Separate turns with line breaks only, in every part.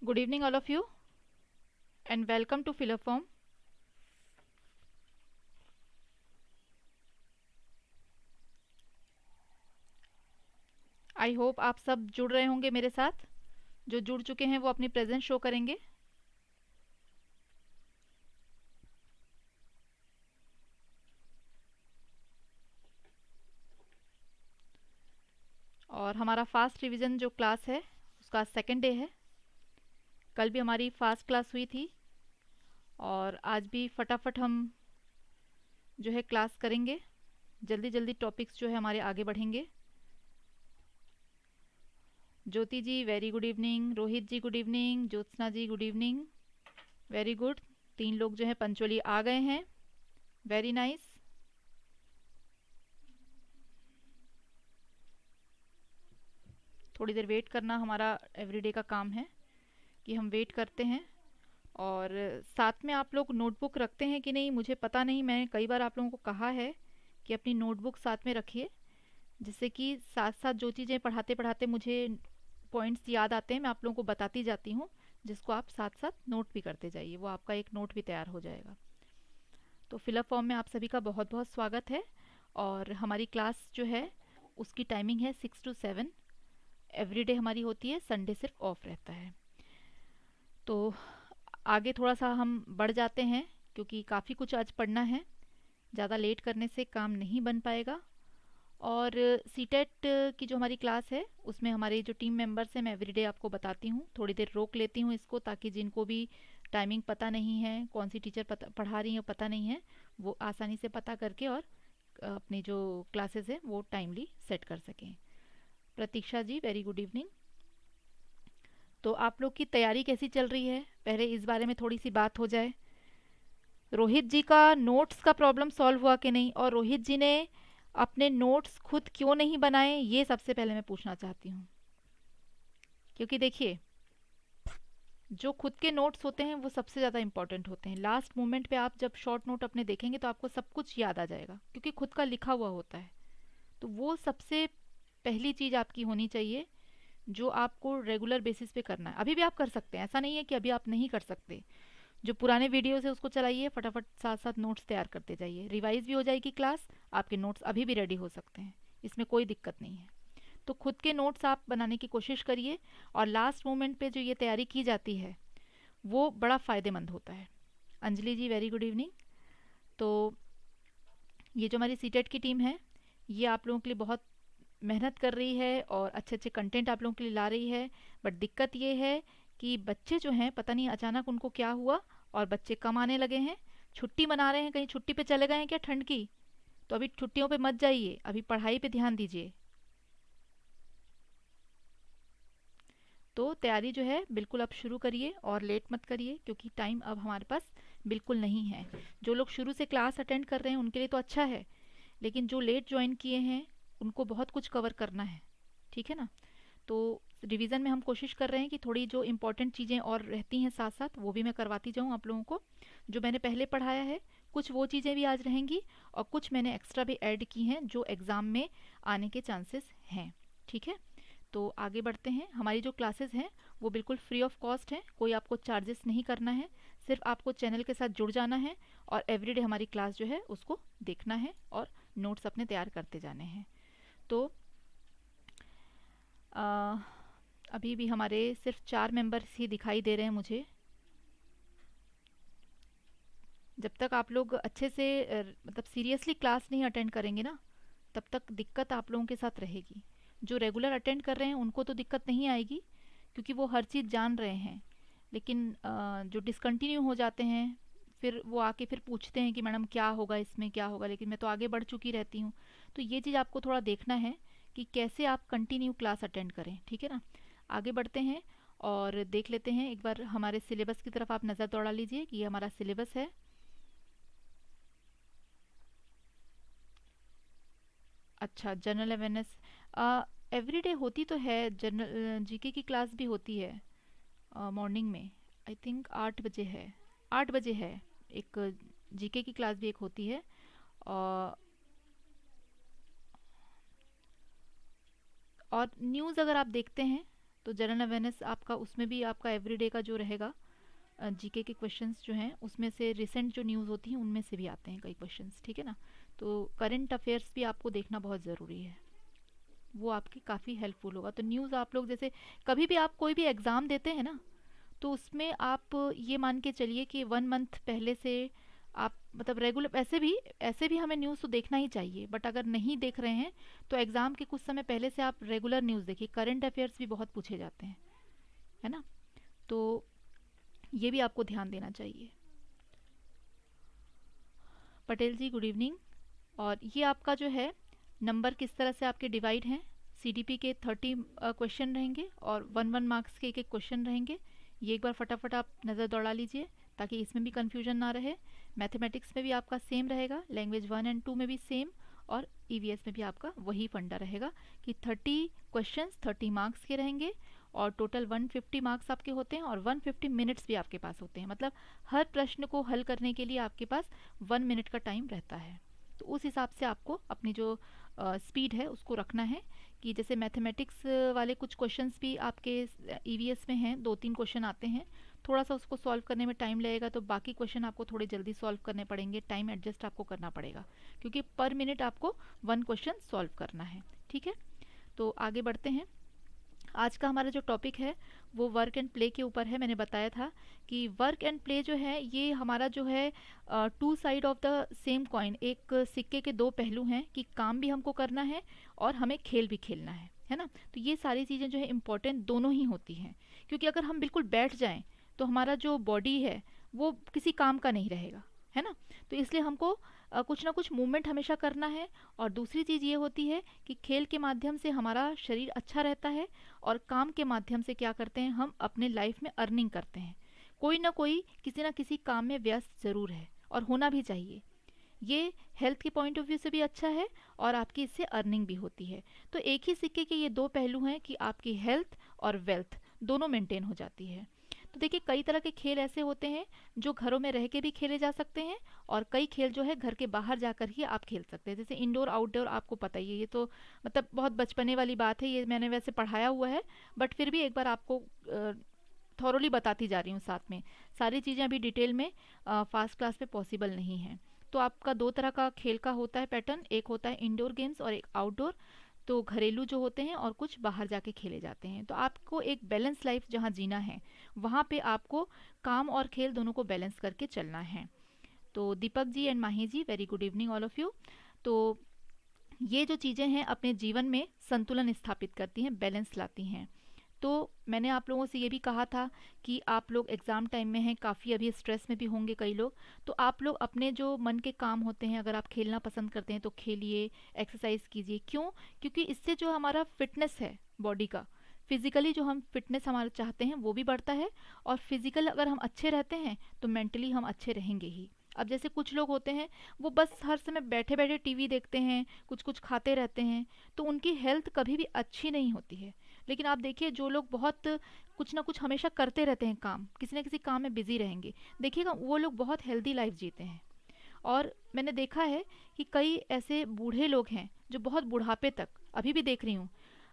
Good evening, all of you, and welcome to Philoform. I hope आप सब जुड़ रहे होंगे मेरे साथ। जो जुड़ चुके हैं वो अपनी प्रेजेंस शो करेंगे। और हमारा फास्ट रिवीजन जो क्लास है उसका सेकंड डे है। कल भी हमारी फास्ट क्लास हुई थी और आज भी फटाफट हम जो है क्लास करेंगे। जल्दी जल्दी टॉपिक्स जो है हमारे आगे बढ़ेंगे। ज्योति जी वेरी गुड इवनिंग, रोहित जी गुड इवनिंग, ज्योत्सना जी गुड इवनिंग। वेरी गुड, 3 लोग जो है पंचुअली आ गए हैं। Very nice. थोड़ी देर वेट करना हमारा एवरीडे का काम है कि हम वेट करते हैं। और साथ में आप लोग नोटबुक रखते हैं कि नहीं मुझे पता नहीं। मैं कई बार आप लोगों को कहा है कि अपनी नोटबुक साथ में रखिए, जिससे कि साथ साथ जो चीज़ें पढ़ाते पढ़ाते मुझे पॉइंट्स याद आते हैं मैं आप लोगों को बताती जाती हूँ, जिसको आप साथ साथ नोट भी करते जाइए। वो आपका एक नोट भी तैयार हो जाएगा। तो फिलअप फॉर्म में आप सभी का बहुत बहुत स्वागत है। और हमारी क्लास जो है उसकी टाइमिंग है 6 to 7। एवरीडे हमारी होती है, संडे सिर्फ ऑफ रहता है। तो आगे थोड़ा सा हम बढ़ जाते हैं क्योंकि काफ़ी कुछ आज पढ़ना है। ज़्यादा लेट करने से काम नहीं बन पाएगा। और सीटेट की जो हमारी क्लास है उसमें हमारे जो टीम मेंबर्स हैं मैं एवरीडे आपको बताती हूँ। थोड़ी देर रोक लेती हूँ इसको, ताकि जिनको भी टाइमिंग पता नहीं है, कौन सी टीचर पढ़ा रही है पता नहीं है, वो आसानी से पता करके और अपनी जो क्लासेस है वो टाइमली सेट कर सकें। प्रतीक्षा जी वेरी गुड इवनिंग। तो आप लोग की तैयारी कैसी चल रही है, पहले इस बारे में थोड़ी सी बात हो जाए। रोहित जी का नोट्स का प्रॉब्लम सॉल्व हुआ कि नहीं, और रोहित जी ने अपने नोट्स खुद क्यों नहीं बनाए, ये सबसे पहले मैं पूछना चाहती हूँ। क्योंकि देखिए, जो खुद के नोट्स होते हैं वो सबसे ज़्यादा इंपॉर्टेंट होते हैं। लास्ट मोमेंट पे आप जब शॉर्ट नोट अपने देखेंगे तो आपको सब कुछ याद आ जाएगा, क्योंकि खुद का लिखा हुआ होता है। तो वो सबसे पहली चीज़ आपकी होनी चाहिए, जो आपको रेगुलर बेसिस पे करना है। अभी भी आप कर सकते हैं, ऐसा नहीं है कि अभी आप नहीं कर सकते। जो पुराने वीडियोस है उसको चलाइए, फटाफट साथ साथ नोट्स तैयार करते जाइए। रिवाइज भी हो जाएगी क्लास, आपके नोट्स अभी भी रेडी हो सकते हैं, इसमें कोई दिक्कत नहीं है। तो खुद के नोट्स आप बनाने की कोशिश करिए। और लास्ट मोमेंट पे जो ये तैयारी की जाती है वो बड़ा फ़ायदेमंद होता है। अंजलि जी वेरी गुड इवनिंग। तो ये जो हमारी सीटेट की टीम है ये आप लोगों के लिए बहुत मेहनत कर रही है और अच्छे अच्छे कंटेंट आप लोगों के लिए ला रही है। बट दिक्कत ये है कि बच्चे जो हैं पता नहीं अचानक उनको क्या हुआ और बच्चे कम आने लगे हैं। छुट्टी मना रहे हैं, कहीं छुट्टी पे चले गए हैं क्या ठंड की? तो अभी छुट्टियों पे मत जाइए, अभी पढ़ाई पे ध्यान दीजिए। तो तैयारी जो है बिल्कुल आप शुरू करिए और लेट मत करिए, क्योंकि टाइम अब हमारे पास बिल्कुल नहीं है। जो लोग शुरू से क्लास अटेंड कर रहे हैं उनके लिए तो अच्छा है, लेकिन जो लेट ज्वाइन किए हैं उनको बहुत कुछ कवर करना है। ठीक है ना? तो रिवीजन में हम कोशिश कर रहे हैं कि थोड़ी जो इम्पोर्टेंट चीज़ें और रहती हैं साथ साथ वो भी मैं करवाती जाऊँ आप लोगों को। जो मैंने पहले पढ़ाया है कुछ वो चीज़ें भी आज रहेंगी, और कुछ मैंने एक्स्ट्रा भी ऐड की हैं जो एग्ज़ाम में आने के चांसेस हैं। ठीक है? तो आगे बढ़ते हैं। हमारी जो क्लासेस हैं वो बिल्कुल फ्री ऑफ कॉस्ट है, कोई आपको चार्जेस नहीं करना है। सिर्फ आपको चैनल के साथ जुड़ जाना है और एवरीडे हमारी क्लास जो है उसको देखना है और नोट्स अपने तैयार करते जाने हैं। तो आ, अभी भी हमारे सिर्फ 4 मेंबर्स ही दिखाई दे रहे हैं मुझे। जब तक आप लोग अच्छे से मतलब सीरियसली क्लास नहीं अटेंड करेंगे ना, तब तक दिक्कत आप लोगों के साथ रहेगी। जो रेगुलर अटेंड कर रहे हैं उनको तो दिक्कत नहीं आएगी, क्योंकि वो हर चीज़ जान रहे हैं। लेकिन जो डिसकंटिन्यू हो जाते हैं फिर वो आके फिर पूछते हैं कि मैडम क्या होगा, इसमें क्या होगा, लेकिन मैं तो आगे बढ़ चुकी रहती हूँ। तो ये चीज़ आपको थोड़ा देखना है कि कैसे आप कंटिन्यू क्लास अटेंड करें। ठीक है ना? आगे बढ़ते हैं और देख लेते हैं एक बार हमारे सिलेबस की तरफ आप नज़र दौड़ा लीजिए कि ये हमारा सिलेबस है। अच्छा, जनरल अवेयरनेस एवरीडे होती तो है। जनरल जीके की क्लास भी होती है मॉर्निंग में। आई थिंक 8 बजे है। 8 बजे है एक जीके की क्लास भी एक होती है। और न्यूज़ अगर आप देखते हैं तो जनरल अवेयरनेस आपका उसमें भी आपका एवरीडे का जो रहेगा, जीके के क्वेश्चंस जो हैं उसमें से रिसेंट जो न्यूज़ होती हैं उनमें से भी आते हैं कई क्वेश्चंस, ठीक है ना। तो करंट अफेयर्स भी आपको देखना बहुत ज़रूरी है, वो आपकी काफ़ी हेल्पफुल होगा। तो न्यूज़ आप लोग जैसे कभी भी आप कोई भी एग्ज़ाम देते हैं ना, तो उसमें आप ये मान के चलिए कि 1 मंथ पहले से आप मतलब रेगुलर, ऐसे भी हमें न्यूज़ तो देखना ही चाहिए, बट अगर नहीं देख रहे हैं तो एग्ज़ाम के कुछ समय पहले से आप रेगुलर न्यूज़ देखिए। करंट अफेयर्स भी बहुत पूछे जाते हैं, है ना। तो ये भी आपको ध्यान देना चाहिए। पटेल जी गुड इवनिंग। और ये आपका जो है नंबर किस तरह से आपके डिवाइड हैं, सीडीपी के 30 क्वेश्चन रहेंगे और 1 1 मार्क्स के एक एक क्वेश्चन रहेंगे। ये एक बार फटाफट आप नज़र दौड़ा लीजिए ताकि इसमें भी कन्फ्यूजन ना रहे। मैथमेटिक्स में भी आपका सेम रहेगा, लैंग्वेज 1 और 2 में भी सेम, और ईवीएस में भी आपका वही फंडा रहेगा कि 30 क्वेश्चंस 30 मार्क्स के रहेंगे और टोटल 150 मार्क्स आपके होते हैं और 150 मिनट्स भी आपके पास होते हैं। मतलब हर प्रश्न को हल करने के लिए आपके पास 1 मिनट का टाइम रहता है। तो उस हिसाब से आपको अपनी जो स्पीड है उसको रखना है कि जैसे मैथमेटिक्स वाले कुछ क्वेश्चंस भी आपके ईवीएस में हैं, 2 3 क्वेश्चन आते हैं, थोड़ा सा उसको सॉल्व करने में टाइम लगेगा, तो बाकी क्वेश्चन आपको थोड़े जल्दी सॉल्व करने पड़ेंगे, टाइम एडजस्ट आपको करना पड़ेगा क्योंकि पर मिनट आपको 1 क्वेश्चन सॉल्व करना है, ठीक है। तो आगे बढ़ते हैं। आज का हमारा जो टॉपिक है वो वर्क एंड प्ले के ऊपर है। मैंने बताया था कि वर्क एंड प्ले जो है ये हमारा जो है 2 side of the same coin, एक सिक्के के 2 पहलू हैं कि काम भी हमको करना है और हमें खेल भी खेलना है ना। तो ये सारी चीज़ें जो है इम्पोर्टेंट दोनों ही होती हैं, क्योंकि अगर हम बिल्कुल बैठ जाएं तो हमारा जो बॉडी है वो किसी काम का नहीं रहेगा, है ना। तो इसलिए हमको कुछ ना कुछ मूवमेंट हमेशा करना है। और दूसरी चीज़ ये होती है कि खेल के माध्यम से हमारा शरीर अच्छा रहता है और काम के माध्यम से क्या करते हैं, हम अपने लाइफ में अर्निंग करते हैं। कोई ना कोई किसी ना किसी काम में व्यस्त ज़रूर है और होना भी चाहिए। ये हेल्थ के पॉइंट ऑफ व्यू से भी अच्छा है और आपकी इससे अर्निंग भी होती है। तो एक ही सिक्के के ये 2 पहलू हैं कि आपकी हेल्थ और वेल्थ दोनों मेंटेन हो जाती है। तो देखिए कई तरह के खेल ऐसे होते हैं जो घरों में रह के भी खेले जा सकते हैं और कई खेल जो है घर के बाहर जाकर ही आप खेल सकते हैं। जैसे इंडोर आउटडोर आपको पता ही है, ये तो मतलब बहुत बचपने वाली बात है, ये मैंने वैसे पढ़ाया हुआ है, बट फिर भी एक बार आपको थॉरोली बताती जा रही हूँ साथ में। सारी चीज़ें अभी डिटेल में फास्ट क्लास में पॉसिबल नहीं है। तो आपका 2 तरह का खेल का होता है पैटर्न, एक होता है इंडोर गेम्स और एक आउटडोर। तो घरेलू जो होते हैं और कुछ बाहर जाके खेले जाते हैं। तो आपको एक बैलेंस लाइफ जहाँ जीना है वहाँ पे आपको काम और खेल दोनों को बैलेंस करके चलना है। तो Deepak ji and Mahi ji, very good evening all of you. तो ये जो चीज़ें हैं अपने जीवन में संतुलन स्थापित करती हैं, बैलेंस लाती हैं। तो मैंने आप लोगों से ये भी कहा था कि आप लोग एग्ज़ाम टाइम में हैं, काफ़ी अभी स्ट्रेस में भी होंगे कई लोग, तो आप लोग अपने जो मन के काम होते हैं, अगर आप खेलना पसंद करते हैं तो खेलिए, एक्सरसाइज कीजिए। क्यों? क्योंकि इससे जो हमारा फिटनेस है बॉडी का, फिजिकली जो हम फिटनेस हमारा चाहते हैं वो भी बढ़ता है, और फिजिकल अगर हम अच्छे रहते हैं तो मेंटली हम अच्छे रहेंगे ही। अब जैसे कुछ लोग होते हैं वो बस हर समय बैठे बैठे टीवी देखते हैं, कुछ कुछ खाते रहते हैं, तो उनकी हेल्थ कभी भी अच्छी नहीं होती है। लेकिन आप देखिए जो लोग बहुत कुछ ना कुछ हमेशा करते रहते हैं, काम किसी ना किसी काम में बिजी रहेंगे, देखिएगा वो लोग बहुत हेल्दी लाइफ जीते हैं। और मैंने देखा है कि कई ऐसे बूढ़े लोग हैं जो बहुत बुढ़ापे तक, अभी भी देख रही हूँ,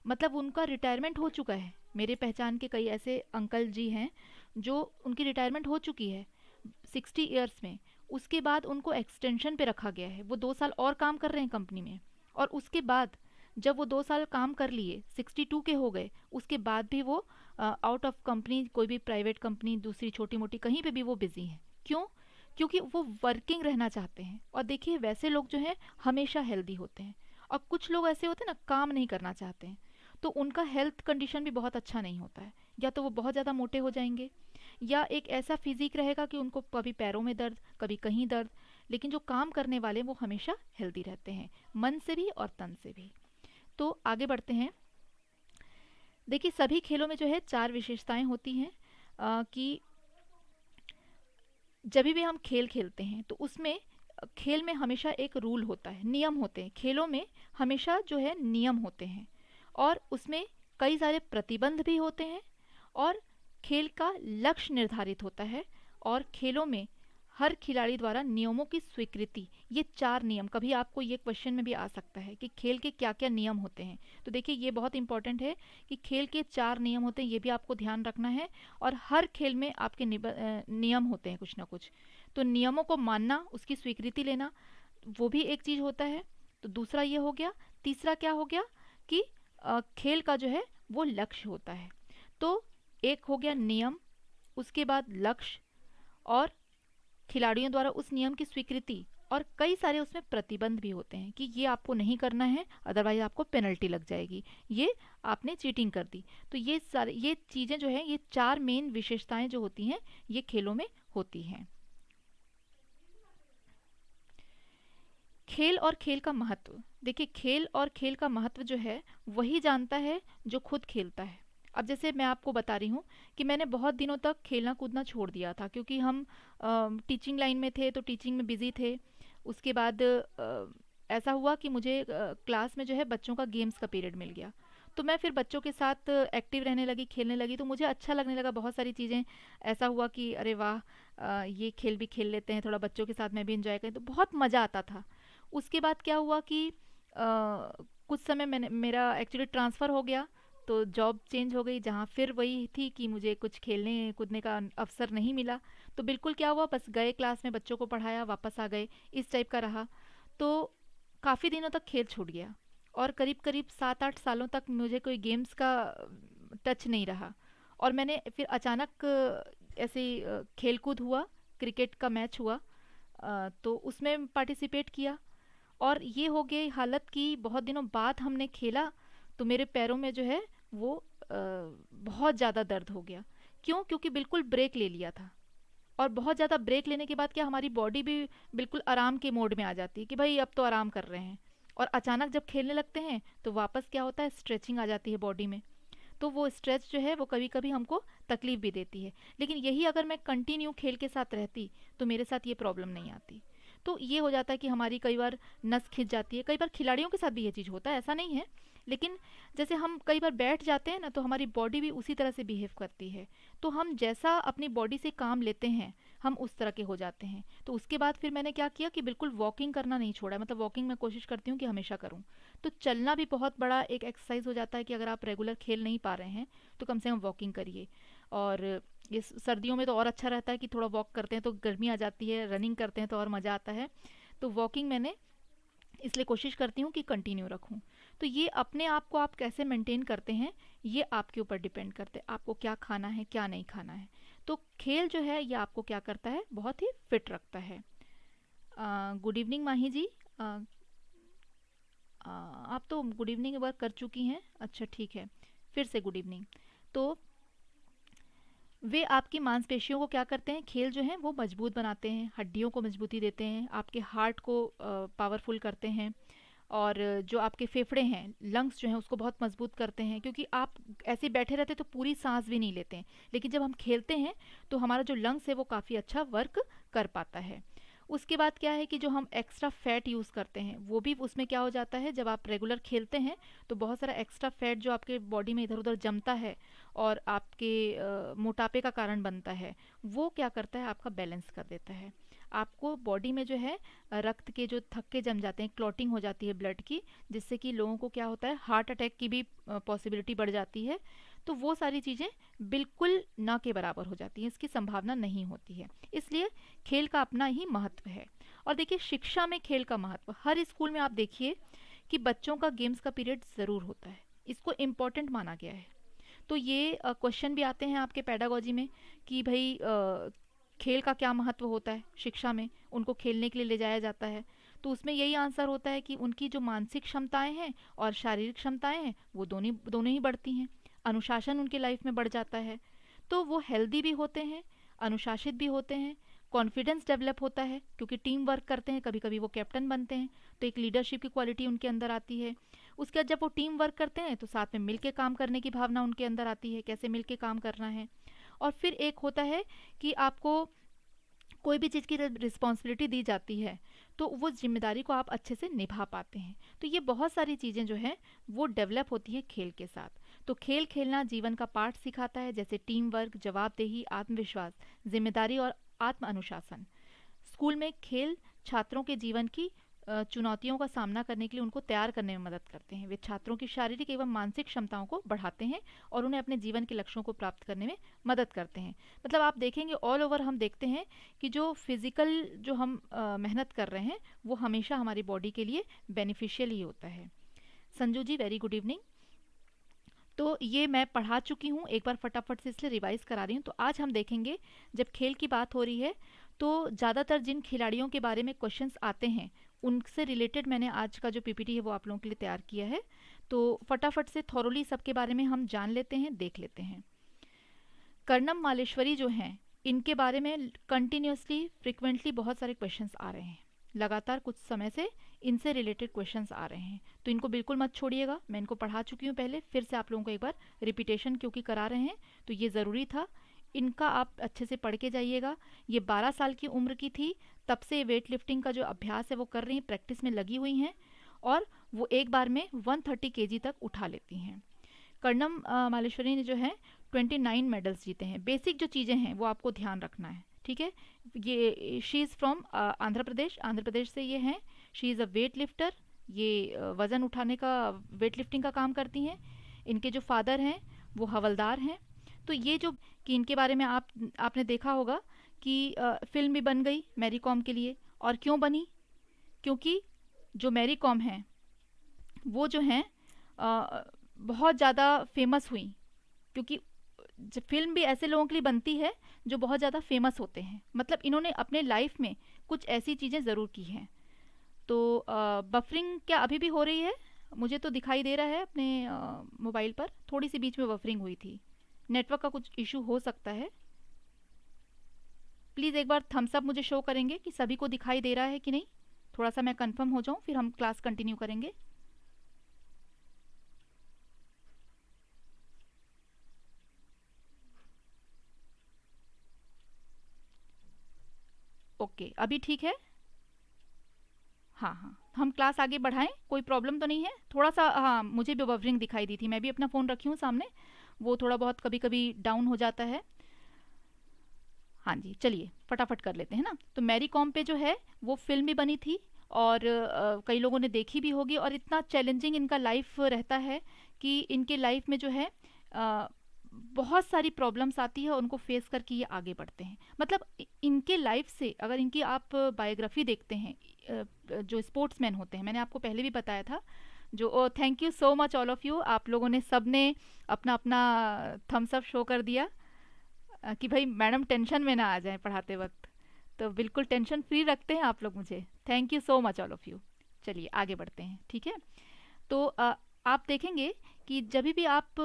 मतलब उनका रिटायरमेंट हो चुका है। मेरे पहचान के कई ऐसे अंकल जी हैं जो उनकी रिटायरमेंट हो चुकी है 60 ईयर्स में, उसके बाद उनको एक्सटेंशन पे रखा गया है, वो 2 साल और काम कर रहे हैं कंपनी में, और उसके बाद जब वो 2 साल काम कर लिए 62 के हो गए, उसके बाद भी वो आउट ऑफ कंपनी, कोई भी प्राइवेट कंपनी दूसरी छोटी मोटी कहीं पे भी वो बिजी हैं। क्यों? क्योंकि वो वर्किंग रहना चाहते हैं। और देखिए वैसे लोग जो हैं हमेशा हेल्दी होते हैं, और कुछ लोग ऐसे होते हैं ना काम नहीं करना चाहते हैं, तो उनका हेल्थ कंडीशन भी बहुत अच्छा नहीं होता है, या तो वो बहुत ज़्यादा मोटे हो जाएंगे, या एक ऐसा फिजिक रहेगा कि उनको कभी पैरों में दर्द, कभी कहीं दर्द। लेकिन जो काम करने वाले वो हमेशा हेल्दी रहते हैं, मन से भी और तन से भी। तो आगे बढ़ते हैं। देखिए सभी खेलों में जो है 4 विशेषताएं होती हैं कि जब भी हम खेल खेलते हैं तो उसमें खेल में हमेशा एक रूल होता है, नियम होते हैं। खेलों में हमेशा जो है नियम होते हैं, और उसमें कई सारे प्रतिबंध भी होते हैं, और खेल का लक्ष्य निर्धारित होता है। और खेलों में हर खिलाड़ी द्वारा नियमों की स्वीकृति। ये 4 नियम, कभी आपको ये क्वेश्चन में भी आ सकता है कि खेल के क्या क्या नियम होते हैं। तो देखिए ये बहुत इंपॉर्टेंट है कि खेल के 4 नियम होते हैं, ये भी आपको ध्यान रखना है। और हर खेल में आपके नियम होते हैं कुछ ना कुछ। तो नियमों को मानना, उसकी स्वीकृति लेना, वो भी एक चीज़ होता है। तो दूसरा ये हो गया। तीसरा क्या हो गया कि खेल का जो है वो लक्ष्य होता है। तो एक हो गया नियम, उसके बाद लक्ष्य, और खिलाड़ियों द्वारा उस नियम की स्वीकृति, और कई सारे उसमें प्रतिबंध भी होते हैं कि ये आपको नहीं करना है, अदरवाइज आपको पेनल्टी लग जाएगी, ये आपने चीटिंग कर दी। तो ये सारे ये चीज़ें जो है, ये 4 मेन विशेषताएं जो होती हैं ये खेलों में होती हैं। खेल और खेल का महत्व। देखिए खेल और खेल का महत्व जो है वही जानता है जो खुद खेलता है। अब जैसे मैं आपको बता रही हूँ कि मैंने बहुत दिनों तक खेलना कूदना छोड़ दिया था, क्योंकि हम टीचिंग लाइन में थे तो टीचिंग में बिजी थे। उसके बाद ऐसा हुआ कि मुझे क्लास में जो है बच्चों का गेम्स का पीरियड मिल गया। तो मैं फिर बच्चों के साथ एक्टिव रहने लगी, खेलने लगी, तो मुझे अच्छा लगने लगा बहुत सारी चीज़ें। ऐसा हुआ कि अरे वाह, ये खेल भी खेल लेते हैं, थोड़ा बच्चों के साथ मैं भी इंजॉय करें, तो बहुत मज़ा आता था। उसके बाद क्या हुआ कि कुछ समय मैंने मेरा एक्चुअली ट्रांसफ़र हो गया, तो जॉब चेंज हो गई, जहाँ फिर वही थी कि मुझे कुछ खेलने कूदने का अवसर नहीं मिला। तो बिल्कुल क्या हुआ, बस गए क्लास में, बच्चों को पढ़ाया, वापस आ गए, इस टाइप का रहा। तो काफ़ी दिनों तक खेल छूट गया, और करीब करीब 7-8 सालों तक मुझे कोई गेम्स का टच नहीं रहा। और मैंने फिर अचानक ऐसे खेल कूद हुआ, क्रिकेट का मैच हुआ, तो उसमें पार्टिसिपेट किया। और ये हो गई हालत कि बहुत दिनों बाद हमने खेला, तो मेरे पैरों में जो है वो बहुत ज़्यादा दर्द हो गया। क्यों? क्योंकि बिल्कुल ब्रेक ले लिया था। और बहुत ज़्यादा ब्रेक लेने के बाद क्या, हमारी बॉडी भी बिल्कुल आराम के मोड में आ जाती है कि भाई अब तो आराम कर रहे हैं। और अचानक जब खेलने लगते हैं तो वापस क्या होता है, स्ट्रेचिंग आ जाती है बॉडी में। तो वो स्ट्रेच जो है वो कभी कभी हमको तकलीफ भी देती है। लेकिन यही अगर मैं कंटिन्यू खेल के साथ रहती तो मेरे साथ ये प्रॉब्लम नहीं आती। तो ये हो जाता है कि हमारी कई बार नस खिंच जाती है, कई बार खिलाड़ियों के साथ भी ये चीज़ होता है, ऐसा नहीं है। लेकिन जैसे हम कई बार बैठ जाते हैं ना, तो हमारी बॉडी भी उसी तरह से बिहेव करती है। तो हम जैसा अपनी बॉडी से काम लेते हैं, हम उस तरह के हो जाते हैं। तो उसके बाद फिर मैंने क्या किया कि बिल्कुल वॉकिंग करना नहीं छोड़ा, मतलब वॉकिंग मैं कोशिश करती हूँ कि हमेशा करूँ। तो चलना भी बहुत बड़ा एक एक्सरसाइज हो जाता है कि अगर आप रेगुलर खेल नहीं पा रहे हैं तो कम से कम वॉकिंग करिए। और ये सर्दियों में तो और अच्छा रहता है कि थोड़ा वॉक करते हैं तो गर्मी आ जाती है, रनिंग करते हैं तो और मज़ा आता है। तो वॉकिंग मैंने इसलिए कोशिश करती हूँ कि कंटिन्यू रखूँ। तो ये अपने आप को आप कैसे मेंटेन करते हैं, ये आपके ऊपर डिपेंड करते हैं, आपको क्या खाना है क्या नहीं खाना है। तो खेल जो है ये आपको क्या करता है, बहुत ही फिट रखता है। गुड इवनिंग माही जी। आप तो गुड इवनिंग वर्क कर चुकी हैं, अच्छा ठीक है, फिर से गुड इवनिंग। तो वे आपकी मांसपेशियों को क्या करते हैं, खेल जो हैं वो मजबूत बनाते हैं, हड्डियों को मजबूती देते हैं, आपके हार्ट को पावरफुल करते हैं। और जो आपके फेफड़े हैं, लंग्स जो हैं उसको बहुत मजबूत करते हैं, क्योंकि आप ऐसे बैठे रहते तो पूरी सांस भी नहीं लेते हैं। लेकिन जब हम खेलते हैं तो हमारा जो लंग्स है वो काफ़ी अच्छा वर्क कर पाता है। उसके बाद क्या है कि जो हम एक्स्ट्रा फैट यूज़ करते हैं वो भी उसमें क्या हो जाता है, जब आप रेगुलर खेलते हैं तो बहुत सारा एक्स्ट्रा फैट जो आपके बॉडी में इधर उधर जमता है और आपके मोटापे का कारण बनता है, वो क्या करता है, आपका बैलेंस कर देता है। आपको बॉडी में जो है रक्त के जो थक्के जम जाते हैं, क्लॉटिंग हो जाती है ब्लड की, जिससे कि लोगों को क्या होता है, हार्ट अटैक की भी पॉसिबिलिटी बढ़ जाती है। तो वो सारी चीज़ें बिल्कुल ना के बराबर हो जाती हैं, इसकी संभावना नहीं होती है। इसलिए खेल का अपना ही महत्व है। और देखिए शिक्षा में खेल का महत्व, हर स्कूल में आप देखिए कि बच्चों का गेम्स का पीरियड ज़रूर होता है, इसको इम्पॉर्टेंट माना गया है। तो ये क्वेश्चन भी आते हैं आपके पेडागोजी में कि भाई खेल का क्या महत्व होता है शिक्षा में, उनको खेलने के लिए ले जाया जाता है। तो उसमें यही आंसर होता है कि उनकी जो मानसिक क्षमताएं हैं और शारीरिक क्षमताएं हैं वो दोनों दोनों ही बढ़ती हैं, अनुशासन उनके लाइफ में बढ़ जाता है। तो वो हेल्दी भी होते हैं, अनुशासित भी होते हैं, कॉन्फिडेंस डेवलप होता है क्योंकि टीम वर्क करते हैं, कभी कभी वो कैप्टन बनते हैं तो एक लीडरशिप की क्वालिटी उनके अंदर आती है। उसके बाद जब वो टीम वर्क करते हैं तो साथ में मिलके काम करने की भावना उनके अंदर आती है, कैसे मिलके काम करना है। और फिर एक होता है कि आपको कोई भी चीज़ की रिस्पॉन्सिबिलिटी दी जाती है तो वो जिम्मेदारी को आप अच्छे से निभा पाते हैं। तो ये बहुत सारी चीज़ें जो हैं वो डेवलप होती है खेल के साथ। तो खेल खेलना जीवन का पाठ सिखाता है, जैसे टीम वर्क, जवाबदेही, आत्मविश्वास, जिम्मेदारी और आत्म अनुशासन। स्कूल में खेल छात्रों के जीवन की चुनौतियों का सामना करने के लिए उनको तैयार करने में मदद करते हैं। वे छात्रों की शारीरिक एवं मानसिक क्षमताओं को बढ़ाते हैं और उन्हें अपने जीवन के लक्ष्यों को प्राप्त करने में मदद करते हैं। मतलब आप देखेंगे ऑल ओवर हम देखते हैं कि जो फिजिकल जो हम मेहनत कर रहे हैं वो हमेशा हमारी बॉडी के लिए बेनिफिशियल ही होता है। संजू जी वेरी गुड इवनिंग। तो ये मैं पढ़ा चुकी हूँ, एक बार फटाफट से इसलिए रिवाइज करा रही हूँ। तो आज हम देखेंगे, जब खेल की बात हो रही है तो ज़्यादातर जिन खिलाड़ियों के बारे में क्वेश्चंस आते हैं उनसे रिलेटेड मैंने आज का जो पीपीटी है वो आप लोगों के लिए तैयार किया है। तो फटाफट से थॉरोली सबके बारे में हम जान लेते हैं, देख लेते हैं। कर्णम मालेश्वरी जो हैं, इनके बारे में कंटिन्यूसली फ्रिक्वेंटली बहुत सारे क्वेश्चंस आ रहे हैं, लगातार कुछ समय से इनसे रिलेटेड क्वेश्चंस आ रहे हैं। तो इनको बिल्कुल मत छोड़िएगा, मैं इनको पढ़ा चुकी हूँ पहले, फिर से आप लोगों को एक बार रिपीटेशन क्योंकि करा रहे हैं तो ये ज़रूरी था। इनका आप अच्छे से पढ़ के जाइएगा। ये 12 साल की उम्र की थी तब से वेट लिफ्टिंग का जो अभ्यास है वो कर रही हैं, प्रैक्टिस में लगी हुई हैं और वो एक बार में 130 केजी तक उठा लेती हैं। कर्णम मालेश्वरी ने जो है 29 मेडल्स जीते हैं। बेसिक जो चीज़ें हैं वो आपको ध्यान रखना है, ठीक है। ये she is from Andhra Pradesh से ये हैं। She is a weight lifter, ये वज़न उठाने का, वेट लिफ्टिंग का काम करती हैं। इनके जो फादर हैं वो हवलदार हैं। तो ये जो कि इनके बारे में आपने देखा होगा कि फिल्म भी बन गई मैरी कॉम के लिए। और क्यों बनी? क्योंकि जो मैरी कॉम हैं वो जो हैं बहुत ज़्यादा फेमस हुई, क्योंकि फिल्म भी ऐसे लोगों के लिए बनती है जो बहुत ज़्यादा फेमस होते हैं। मतलब इन्होंने अपने लाइफ में कुछ ऐसी चीज़ें ज़रूर की हैं। तो बफरिंग क्या अभी भी हो रही है? मुझे तो दिखाई दे रहा है अपने मोबाइल पर, थोड़ी सी बीच में बफरिंग हुई थी, नेटवर्क का कुछ इशू हो सकता है। प्लीज़ एक बार थम्स अप मुझे शो करेंगे कि सभी को दिखाई दे रहा है कि नहीं, थोड़ा सा मैं कंफर्म हो जाऊं, फिर हम क्लास कंटिन्यू करेंगे। ओके, अभी ठीक है। हाँ हाँ, हम क्लास आगे बढ़ाएं, कोई प्रॉब्लम तो नहीं है? थोड़ा सा, हाँ मुझे भी बफरिंग दिखाई दी थी, मैं भी अपना फ़ोन रखी हूँ सामने, वो थोड़ा बहुत कभी कभी डाउन हो जाता है। हाँ जी, चलिए फटाफट कर लेते हैं ना। तो मैरी कॉम पे जो है वो फिल्म भी बनी थी और कई लोगों ने देखी भी होगी। और इतना चैलेंजिंग इनका लाइफ रहता है कि इनके लाइफ में जो है अ, बहुत सारी प्रॉब्लम्स आती है और उनको फेस करके ये आगे बढ़ते हैं। मतलब इनके लाइफ से अगर इनकी आप बायोग्राफी देखते हैं, जो स्पोर्ट्समैन होते हैं, मैंने आपको पहले भी बताया था जो, thank you so much all of you, आप लोगों ने सब ने अपना अपना थम्स अप शो कर दिया कि भाई मैडम टेंशन में ना आ जाए पढ़ाते वक्त। तो बिल्कुल टेंशन फ्री रखते हैं आप लोग मुझे, thank you so much all of you. चलिए आगे बढ़ते हैं, ठीक है। तो आप देखेंगे कि जब भी आप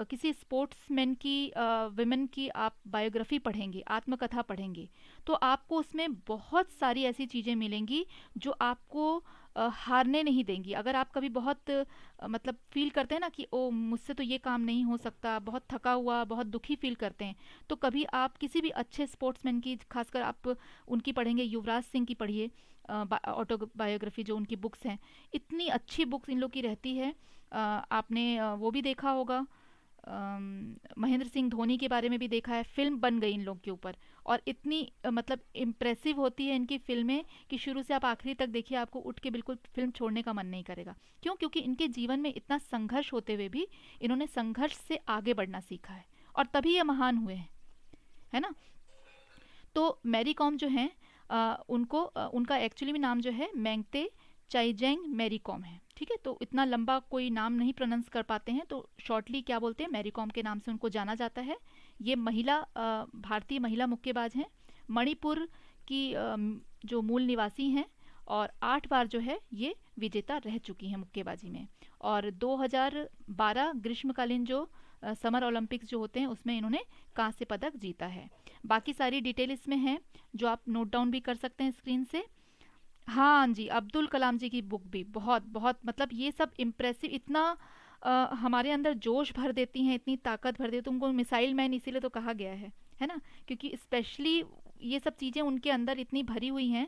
किसी स्पोर्ट्समैन की, विमेन की आप बायोग्राफी पढ़ेंगे, आत्मकथा पढ़ेंगे, तो आपको उसमें बहुत सारी ऐसी चीज़ें मिलेंगी जो आपको हारने नहीं देंगी। अगर आप कभी बहुत मतलब फील करते हैं ना कि ओ मुझसे तो ये काम नहीं हो सकता, बहुत थका हुआ, बहुत दुखी फील करते हैं, तो कभी आप किसी भी अच्छे स्पोर्ट्समैन की, खासकर आप उनकी पढ़ेंगे, युवराज सिंह की पढ़िए ऑटोबायोग्राफी, जो उनकी बुक्स हैं, इतनी अच्छी बुक्स इन लोग की रहती है। आपने वो भी देखा होगा, महेंद्र सिंह धोनी के बारे में भी देखा है, फिल्म बन गई इन लोग के ऊपर। और इतनी मतलब इम्प्रेसिव होती है इनकी फिल्में कि शुरू से आप आखिरी तक देखिए, आपको उठ के बिल्कुल फिल्म छोड़ने का मन नहीं करेगा। क्यों? क्योंकि इनके जीवन में इतना संघर्ष होते हुए भी इन्होंने संघर्ष से आगे बढ़ना सीखा है और तभी ये महान हुए हैं, है ना। तो मैरी कॉम जो हैं, उनका एक्चुअली में नाम जो है मेंगते चाइजेंग मैरी कॉम है, ठीक है। तो इतना लंबा कोई नाम नहीं प्रोनाउंस कर पाते हैं, तो शॉर्टली क्या बोलते हैं, मैरी कॉम के नाम से उनको जाना जाता है। ये महिला, भारतीय महिला मुक्केबाज हैं, मणिपुर की जो मूल निवासी हैं, और 8 बार जो है ये विजेता रह चुकी हैं मुक्केबाजी में। और 2012 ग्रीष्मकालीन जो समर ओलंपिक्स जो होते हैं उसमें इन्होंने कांस्य पदक जीता है। बाकी सारी डिटेल इसमें है जो आप नोट डाउन भी कर सकते हैं स्क्रीन से। हाँ जी, अब्दुल कलाम जी की बुक भी बहुत बहुत, मतलब ये सब इम्प्रेसिव, इतना हमारे अंदर जोश भर देती हैं, इतनी ताकत भर देती है। तुमको मिसाइल मैन इसीलिए तो कहा गया है ना, क्योंकि स्पेशली ये सब चीज़ें उनके अंदर इतनी भरी हुई हैं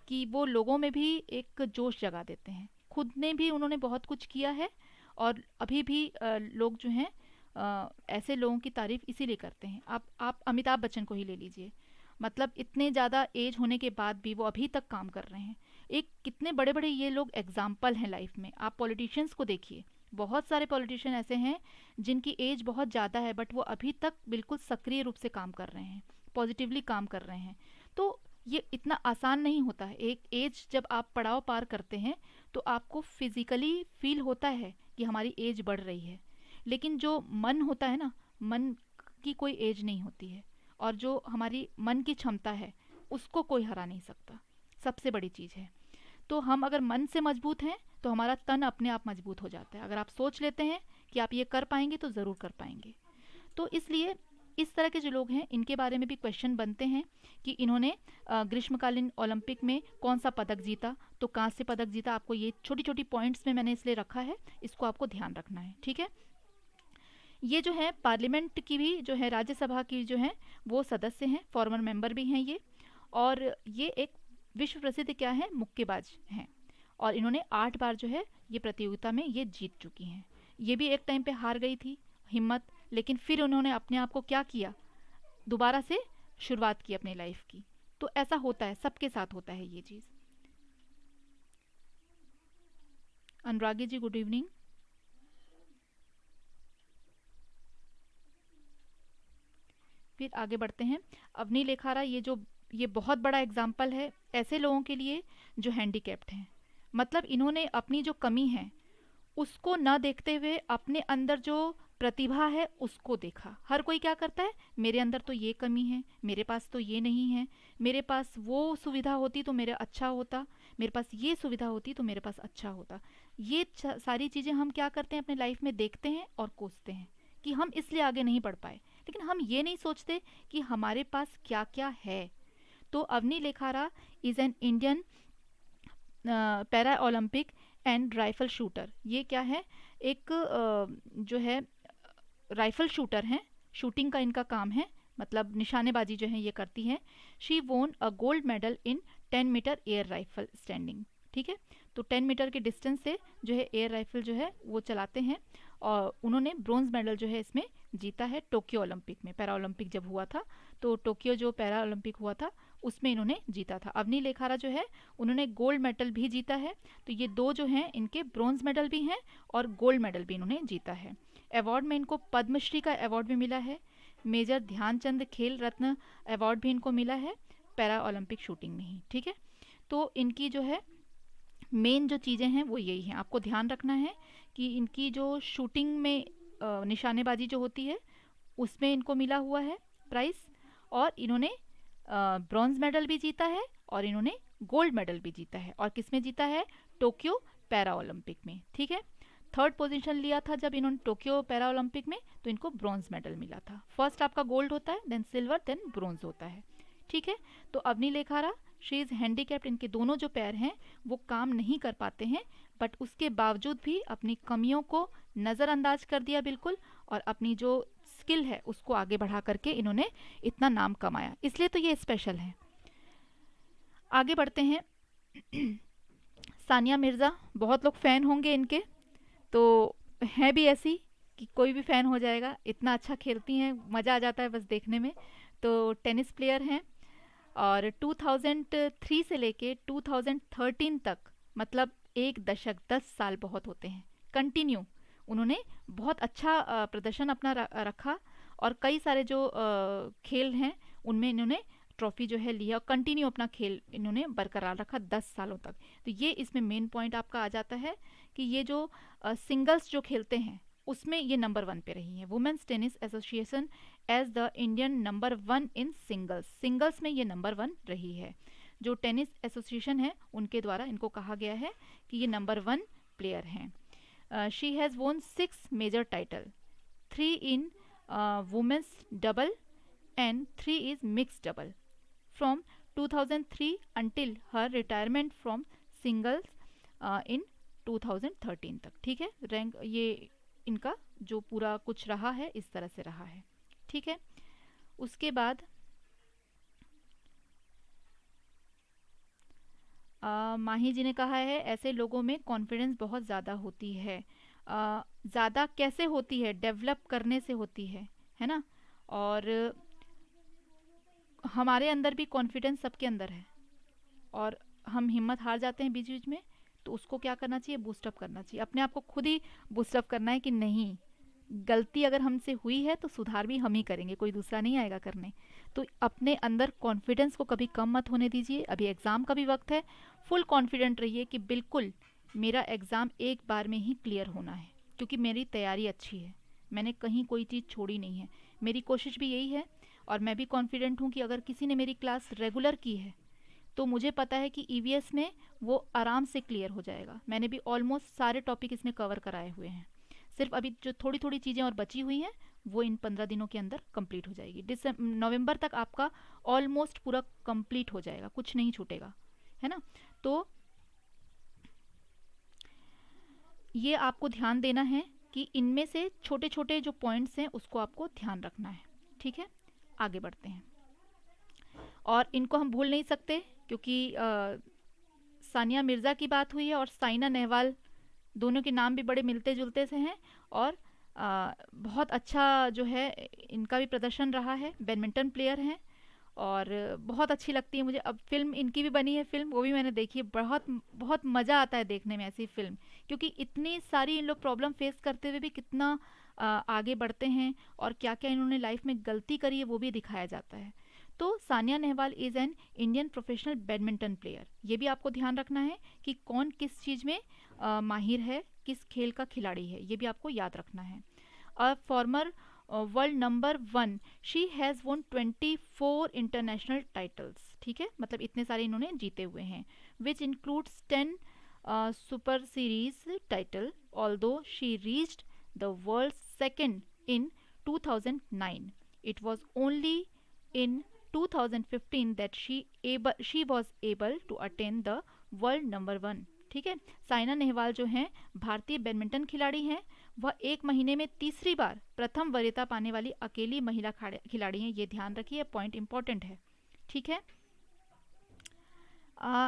कि वो लोगों में भी एक जोश जगा देते हैं। खुद ने भी उन्होंने बहुत कुछ किया है और अभी भी लोग जो हैं ऐसे लोगों की तारीफ इसीलिए करते हैं। आप अमिताभ बच्चन को ही ले लीजिए, मतलब इतने ज़्यादा एज होने के बाद भी वो अभी तक काम कर रहे हैं। एक कितने बड़े बड़े ये लोग एग्जाम्पल हैं लाइफ में। आप पॉलिटिशियंस को देखिए, बहुत सारे पॉलिटिशियन ऐसे हैं जिनकी एज बहुत ज़्यादा है बट वो अभी तक बिल्कुल सक्रिय रूप से काम कर रहे हैं, पॉजिटिवली काम कर रहे हैं। तो ये इतना आसान नहीं होता है। एक एज जब आप पड़ाव पार करते हैं तो आपको फिजिकली फील होता है कि हमारी एज बढ़ रही है, लेकिन जो मन होता है ना, मन की कोई एज नहीं होती है, और जो हमारी मन की क्षमता है उसको कोई हरा नहीं सकता, सबसे बड़ी चीज़ है। तो हम अगर मन से मजबूत हैं तो हमारा तन अपने आप मजबूत हो जाता है। अगर आप सोच लेते हैं कि आप ये कर पाएंगे तो ज़रूर कर पाएंगे। तो इसलिए इस तरह के जो लोग हैं इनके बारे में भी क्वेश्चन बनते हैं कि इन्होंने ग्रीष्मकालीन ओलंपिक में कौन सा पदक जीता, तो कांस्य पदक जीता। आपको ये छोटी छोटी पॉइंट्स में मैंने इसलिए रखा है, इसको आपको ध्यान रखना है, ठीक है। ये जो है पार्लियामेंट की भी जो है, राज्यसभा की जो है वो सदस्य हैं, फॉर्मर मेंबर भी हैं ये। और ये एक विश्व प्रसिद्ध क्या है, मुक्केबाज हैं। और इन्होंने 8 बार जो है ये प्रतियोगिता में ये जीत चुकी हैं। ये भी एक टाइम पे हार गई थी हिम्मत, लेकिन फिर उन्होंने अपने आप को क्या किया, दोबारा से शुरुआत की अपनी लाइफ की। तो ऐसा होता है, सबके साथ होता है ये चीज़। अनुरागी जी गुड इवनिंग। फिर आगे बढ़ते हैं। अवनी लेखारा, ये बहुत बड़ा एग्जाम्पल है ऐसे लोगों के लिए जो हैंडीकैप्ड हैं। मतलब इन्होंने अपनी जो कमी है उसको न देखते हुए अपने अंदर जो प्रतिभा है उसको देखा। हर कोई क्या करता है, मेरे अंदर तो ये कमी है, मेरे पास तो ये नहीं है, मेरे पास वो सुविधा होती तो मेरा अच्छा होता, मेरे पास ये सुविधा होती तो मेरे पास अच्छा होता। ये सारी चीज़ें हम क्या करते हैं अपने लाइफ में, देखते हैं और कोसते हैं कि हम इसलिए आगे नहीं बढ़ पाए। लेकिन हम ये नहीं सोचते कि हमारे पास क्या क्या है। तो Avani Lekhara is an Indian para Olympic and rifle shooter. ये क्या है, एक जो है राइफल शूटर हैं, शूटिंग का इनका काम है, मतलब निशानेबाजी जो है ये करती है। She won a gold medal in 10 metre air rifle standing, ठीक है। तो 10 मीटर के डिस्टेंस से जो है एयर राइफल जो है वो चलाते हैं, और उन्होंने ब्रोंज मेडल जो है इसमें जीता है टोक्यो ओलंपिक में। पैरा ओलंपिक जब हुआ था तो टोक्यो जो पैरा ओलंपिक हुआ था उसमें इन्होंने जीता था। अवनी लेखारा जो है उन्होंने गोल्ड मेडल भी जीता है। तो ये दो जो हैं इनके ब्रोंज मेडल भी हैं और गोल्ड मेडल भी इन्होंने जीता है। अवार्ड में इनको पद्मश्री का अवार्ड भी मिला है, मेजर ध्यानचंद खेल रत्न अवार्ड भी इनको मिला है पैरा ओलंपिक शूटिंग में ही, ठीक है। तो इनकी जो है मेन जो चीज़ें हैं वो यही हैं। आपको ध्यान रखना है कि इनकी जो शूटिंग में निशानेबाजी जो होती है उसमें इनको मिला हुआ है प्राइज़, और इन्होंने ब्रॉन्ज मेडल भी जीता है और इन्होंने गोल्ड मेडल भी जीता है। और किस में जीता है, टोक्यो पैरा ओलंपिक में, ठीक है। थर्ड पोजीशन लिया था जब इन्होंने टोक्यो पैरा ओलंपिक में, तो इनको ब्रॉन्ज मेडल मिला था। फर्स्ट आपका गोल्ड होता है, देन सिल्वर, देन ब्रॉन्ज होता है, ठीक है। तो Avani Lekhara she is handicapped, इनके दोनों जो पैर हैं वो काम नहीं कर पाते हैं, बट उसके बावजूद भी अपनी कमियों को नज़रअंदाज कर दिया बिल्कुल, और अपनी जो स्किल है उसको आगे बढ़ा करके इन्होंने इतना नाम कमाया, इसलिए तो ये स्पेशल है। आगे बढ़ते हैं। सानिया मिर्ज़ा, बहुत लोग फ़ैन होंगे इनके, तो हैं भी ऐसी कि कोई भी फ़ैन हो जाएगा, इतना अच्छा खेलती हैं, मज़ा आ जाता है बस देखने में। तो टेनिस प्लेयर हैं, और 2003 से लेके 2013 तक, मतलब एक दशक, 10 साल बहुत होते हैं कंटिन्यू, उन्होंने बहुत अच्छा प्रदर्शन अपना रखा, और कई सारे जो खेल हैं उनमें इन्होंने ट्रॉफी जो है लिया, और कंटिन्यू अपना खेल इन्होंने बरकरार रखा 10 सालों तक। तो ये इसमें मेन पॉइंट आपका आ जाता है कि ये जो सिंगल्स जो खेलते हैं उसमें ये नंबर 1 पे रही हैं। Women's tennis association as the Indian number 1 in singles, singles में ये नंबर 1 रही है। जो टेनिस एसोसिएशन है उनके द्वारा इनको कहा गया है कि ये नंबर 1 प्लेयर हैं। She has won 6 major title, 3 in women's double and 3 is mix double from 2003 until her retirement from singles in 2013 तक, ठीक है। रैंक ये इनका जो पूरा कुछ रहा है इस तरह से रहा है, ठीक है। उसके बाद माही जी ने कहा है ऐसे लोगों में कॉन्फिडेंस बहुत ज़्यादा होती है। ज़्यादा कैसे होती है, डेवलप करने से होती है ना। और हमारे अंदर भी कॉन्फिडेंस सबके अंदर है, और हम हिम्मत हार जाते हैं बीच बीच में, तो उसको क्या करना चाहिए, बूस्टअप करना चाहिए, अपने आप को खुद ही बूस्टअप करना है कि नहीं, गलती अगर हमसे हुई है तो सुधार भी हम ही करेंगे, कोई दूसरा नहीं आएगा करने। तो अपने अंदर कॉन्फिडेंस को कभी कम मत होने दीजिए। अभी एग्ज़ाम का भी वक्त है, फुल कॉन्फिडेंट रहिए कि बिल्कुल मेरा एग्ज़ाम एक बार में ही क्लियर होना है, क्योंकि मेरी तैयारी अच्छी है, मैंने कहीं कोई चीज़ छोड़ी नहीं है, मेरी कोशिश भी यही है। और मैं भी कॉन्फिडेंट हूँ कि अगर किसी ने मेरी क्लास रेगुलर की है तो मुझे पता है कि ईवीएस में वो आराम से क्लियर हो जाएगा। मैंने भी ऑलमोस्ट सारे टॉपिक इसमें कवर कराए हुए हैं, सिर्फ अभी जो थोड़ी थोड़ी चीज़ें और बची हुई हैं वो इन 15 दिनों के अंदर कंप्लीट हो जाएगी। नवंबर तक आपका ऑलमोस्ट पूरा कंप्लीट हो जाएगा, कुछ नहीं छूटेगा, है ना। तो ये आपको ध्यान देना है कि इनमें से छोटे छोटे जो पॉइंट्स हैं उसको आपको ध्यान रखना है, ठीक है। आगे बढ़ते हैं, और इनको हम भूल नहीं सकते क्योंकि सानिया मिर्ज़ा की बात हुई है और साइना नेहवाल, दोनों के नाम भी बड़े मिलते जुलते से हैं। और बहुत अच्छा जो है इनका भी प्रदर्शन रहा है, बैडमिंटन प्लेयर हैं, और बहुत अच्छी लगती है मुझे। अब फिल्म इनकी भी बनी है, फिल्म वो भी मैंने देखी है, बहुत बहुत मज़ा आता है देखने में ऐसी फिल्म, क्योंकि इतनी सारी इन लोग प्रॉब्लम फेस करते हुए भी कितना आगे बढ़ते हैं, और क्या क्या इन्होंने लाइफ में गलती करी है वो भी दिखाया जाता है। तो Sania Nehwal is an Indian professional badminton player. ये भी आपको ध्यान रखना है कि कौन किस चीज़ में माहिर है, किस खेल का खिलाड़ी है, ये भी आपको याद रखना है। A former world number 1, she has won 24 international titles, ठीक है, मतलब इतने सारे इन्होंने जीते हुए हैं, which includes 10 super series title, although she reached the world second in 2009, it was only in 2015 that she was able to attain the world number 1, ठीक है। साइना नेहवाल जो हैं भारतीय बैडमिंटन खिलाड़ी हैं, वह एक महीने में तीसरी बार प्रथम वरीयता पाने वाली अकेली महिला खिलाड़ी हैं, ये ध्यान रखिए, पॉइंट इंपॉर्टेंट है, ठीक है।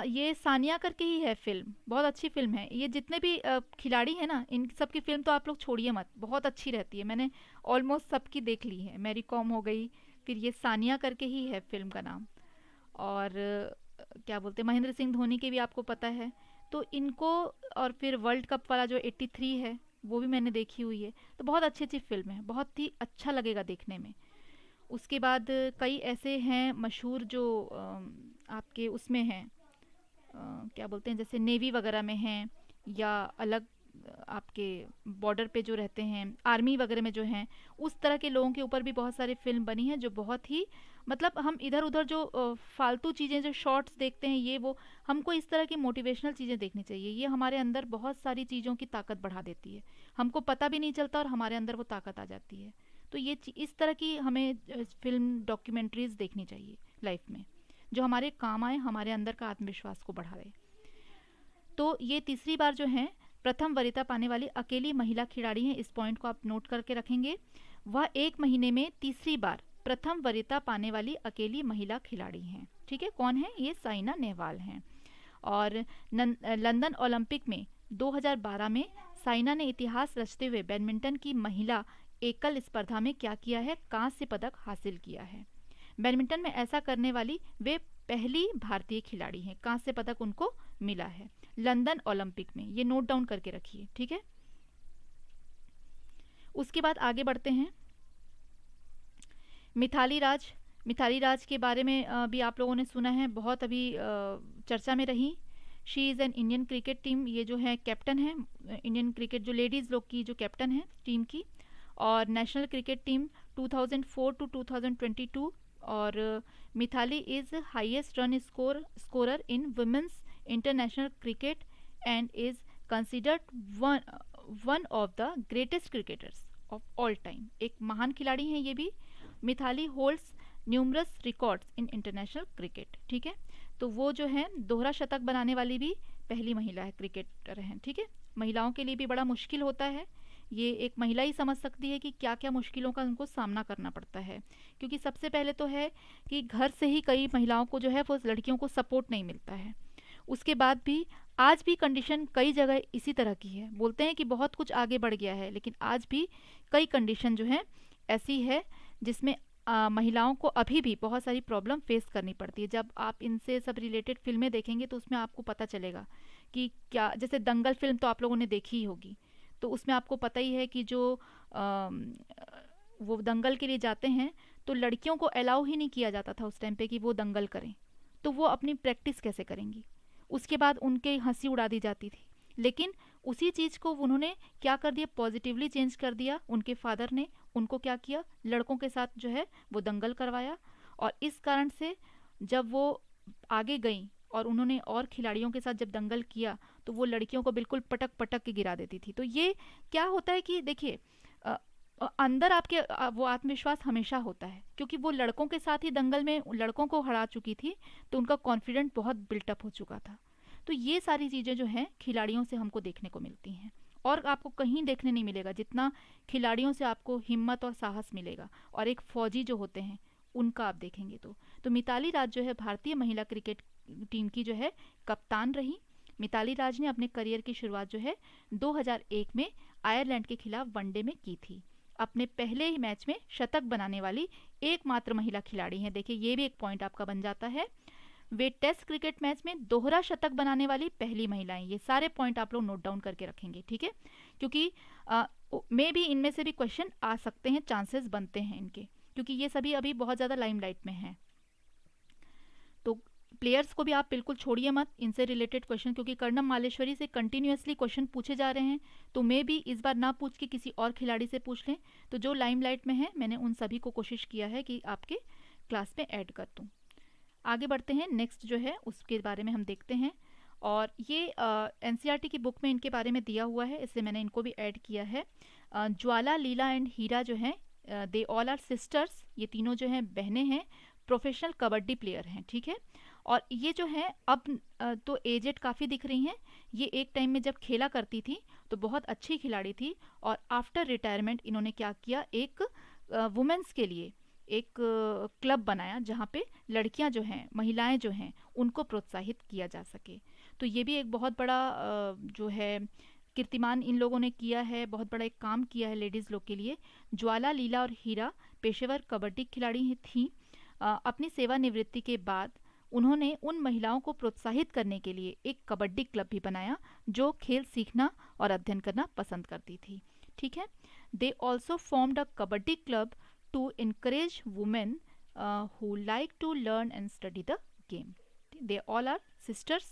ये सानिया करके ही है फिल्म, बहुत अच्छी फिल्म है। ये जितने भी खिलाड़ी हैं ना, इन सब की फिल्म तो आप लोग छोड़िए मत, बहुत अच्छी रहती है, मैंने ऑलमोस्ट सबकी देख ली है। मैरी कॉम हो गई, फिर ये सानिया करके ही है फिल्म का नाम, और क्या बोलते हैं, महेंद्र सिंह धोनी के भी आपको पता है, तो इनको, और फिर वर्ल्ड कप वाला जो 83 है वो भी मैंने देखी हुई है। तो बहुत अच्छी अच्छी फिल्म है, बहुत ही अच्छा लगेगा देखने में। उसके बाद कई ऐसे हैं मशहूर जो आपके उसमें हैं, क्या बोलते हैं, जैसे नेवी वगैरह में हैं, या अलग आपके बॉर्डर पे जो रहते हैं, आर्मी वगैरह में जो हैं, उस तरह के लोगों के ऊपर भी बहुत सारी फिल्म बनी है, जो बहुत ही, मतलब हम इधर उधर जो फालतू चीज़ें, जो शॉर्ट्स देखते हैं ये वो, हमको इस तरह की मोटिवेशनल चीज़ें देखनी चाहिए। ये हमारे अंदर बहुत सारी चीज़ों की ताकत बढ़ा देती है, हमको पता भी नहीं चलता और हमारे अंदर वो ताकत आ जाती है। तो ये इस तरह की हमें फिल्म डॉक्यूमेंट्रीज देखनी चाहिए लाइफ में, जो हमारे काम आए, हमारे अंदर का आत्मविश्वास को बढ़ाए। तो ये तीसरी बार जो है प्रथम वरीयता पाने वाली अकेली महिला खिलाड़ी हैं, इस पॉइंट को आप नोट करके रखेंगे। वह एक महीने में तीसरी बार प्रथम वरीयता पाने वाली अकेली महिला खिलाड़ी हैं, ठीक है। कौन है ये? साइना नेहवाल हैं। और लंदन ओलंपिक में 2012 में साइना ने इतिहास रचते हुए बैडमिंटन की महिला एकल स्पर्धा में क्या किया है? कांस्य पदक हासिल किया है। बैडमिंटन में ऐसा करने वाली वे पहली भारतीय खिलाड़ी हैं, कांस्य पदक उनको मिला है लंदन ओलंपिक में, ये नोट डाउन करके रखिए, ठीक है। उसके बाद आगे बढ़ते हैं। मिथाली राज के बारे में भी आप लोगों ने सुना है, बहुत अभी चर्चा में रही। She is an Indian cricket team, ये जो है कैप्टन है इंडियन क्रिकेट जो लेडीज़ लोग की जो कैप्टन है टीम की, और नेशनल क्रिकेट टीम 2004 टू 2022। और Mithali is highest run scorer in women's international cricket and is considered one of the greatest cricketers of all time. एक महान खिलाड़ी हैं ये भी। Mithali holds numerous records in international cricket, ठीक है। तो वो जो है दोहरा शतक बनाने वाली भी पहली महिला है, क्रिकेटर हैं, ठीक है। महिलाओं के लिए भी बड़ा मुश्किल होता है, ये एक महिला ही समझ सकती है कि क्या क्या मुश्किलों का उनको सामना करना पड़ता है, क्योंकि सबसे पहले तो है कि घर से ही कई महिलाओं को जो है वो लड़कियों को सपोर्ट नहीं मिलता है। उसके बाद भी आज भी कंडीशन कई जगह इसी तरह की है, बोलते हैं कि बहुत कुछ आगे बढ़ गया है, लेकिन आज भी कई कंडीशन जो है ऐसी है जिसमें महिलाओं को अभी भी बहुत सारी प्रॉब्लम फेस करनी पड़ती है। जब आप इनसे सब रिलेटेड फिल्में देखेंगे तो उसमें आपको पता चलेगा कि क्या, जैसे दंगल फिल्म तो आप लोगों ने देखी ही होगी। तो उसमें आपको पता ही है कि जो अम, वो दंगल के लिए जाते हैं तो लड़कियों को अलाउ ही नहीं किया जाता था उस टाइम पे कि वो दंगल करें। तो वो अपनी प्रैक्टिस कैसे करेंगी? उसके बाद उनके हंसी उड़ा दी जाती थी। लेकिन उसी चीज़ को उन्होंने क्या कर दिया, पॉजिटिवली चेंज कर दिया। उनके फादर ने उनको क्या किया, लड़कों के साथ जो है वो दंगल करवाया। और इस कारण से जब वो आगे गई और उन्होंने और खिलाड़ियों के साथ जब दंगल किया तो वो लड़कियों को बिल्कुल पटक पटक के गिरा देती थी। तो ये क्या होता है कि देखिए, अ, अंदर आपके वो आत्मविश्वास हमेशा होता है, क्योंकि वो लड़कों के साथ ही दंगल में लड़कों को हरा चुकी थी। तो उनका कॉन्फिडेंट बहुत बिल्टअप हो चुका था। तो ये सारी चीज़ें जो हैं खिलाड़ियों से हमको देखने को मिलती हैं, और आपको कहीं देखने नहीं मिलेगा जितना खिलाड़ियों से आपको हिम्मत और साहस मिलेगा। और एक फौजी जो होते हैं उनका आप देखेंगे तो मिताली राज जो है भारतीय महिला क्रिकेट टीम की जो है कप्तान रही। मिताली राज ने अपने करियर की शुरुआत जो है 2001 में आयरलैंड के खिलाफ वनडे में की थी। अपने पहले ही मैच में शतक बनाने वाली एकमात्र महिला खिलाड़ी हैं। देखिए, ये भी एक पॉइंट आपका बन जाता है। वे टेस्ट क्रिकेट मैच में दोहरा शतक बनाने वाली पहली महिलाएं। ये सारे पॉइंट आप लोग नोट डाउन करके रखेंगे, ठीक है? क्योंकि मे भी इनमें से भी क्वेश्चन आ सकते हैं, चांसेस बनते हैं इनके, क्योंकि ये सभी अभी बहुत ज़्यादा लाइमलाइट में हैं। तो प्लेयर्स को भी आप बिल्कुल छोड़िए मत इनसे रिलेटेड क्वेश्चन, क्योंकि कर्णम मालेश्वरी से कंटिन्यूअसली क्वेश्चन पूछे जा रहे हैं। तो मे भी इस बार ना पूछ के किसी और खिलाड़ी से पूछ लें। तो जो लाइमलाइट में है मैंने उन सभी को कोशिश किया है कि आपके क्लास में ऐड कर दूँ। आगे बढ़ते हैं, नेक्स्ट जो है उसके बारे में हम देखते हैं। और ये एनसीईआरटी की बुक में इनके बारे में दिया हुआ है, इसलिए मैंने इनको भी ऐड किया है। ज्वाला, लीला एंड हीरा जो हैं, दे ऑल आर सिस्टर्स। ये तीनों जो हैं बहनें हैं, प्रोफेशनल कबड्डी प्लेयर हैं, ठीक है? और ये जो है अब तो एजेड काफ़ी दिख रही हैं। ये एक टाइम में जब खेला करती थी तो बहुत अच्छी खिलाड़ी थी, और आफ्टर रिटायरमेंट इन्होंने क्या किया, एक वुमेंस के लिए एक क्लब बनाया जहाँ पे लड़कियाँ जो हैं, महिलाएं जो हैं, उनको प्रोत्साहित किया जा सके। तो ये भी एक बहुत बड़ा जो है कीर्तिमान इन लोगों ने किया है, बहुत बड़ा एक काम किया है लेडीज़ लोग के लिए। ज्वाला, लीला और हीरा पेशेवर कबड्डी खिलाड़ी थीं। अपनी सेवानिवृत्ति के बाद उन्होंने उन महिलाओं को प्रोत्साहित करने के लिए एक कबड्डी क्लब भी बनाया जो खेल सीखना और अध्ययन करना पसंद करती थी, ठीक है? They also formed a kabaddi club to encourage women who like to learn and study the game. They all are sisters,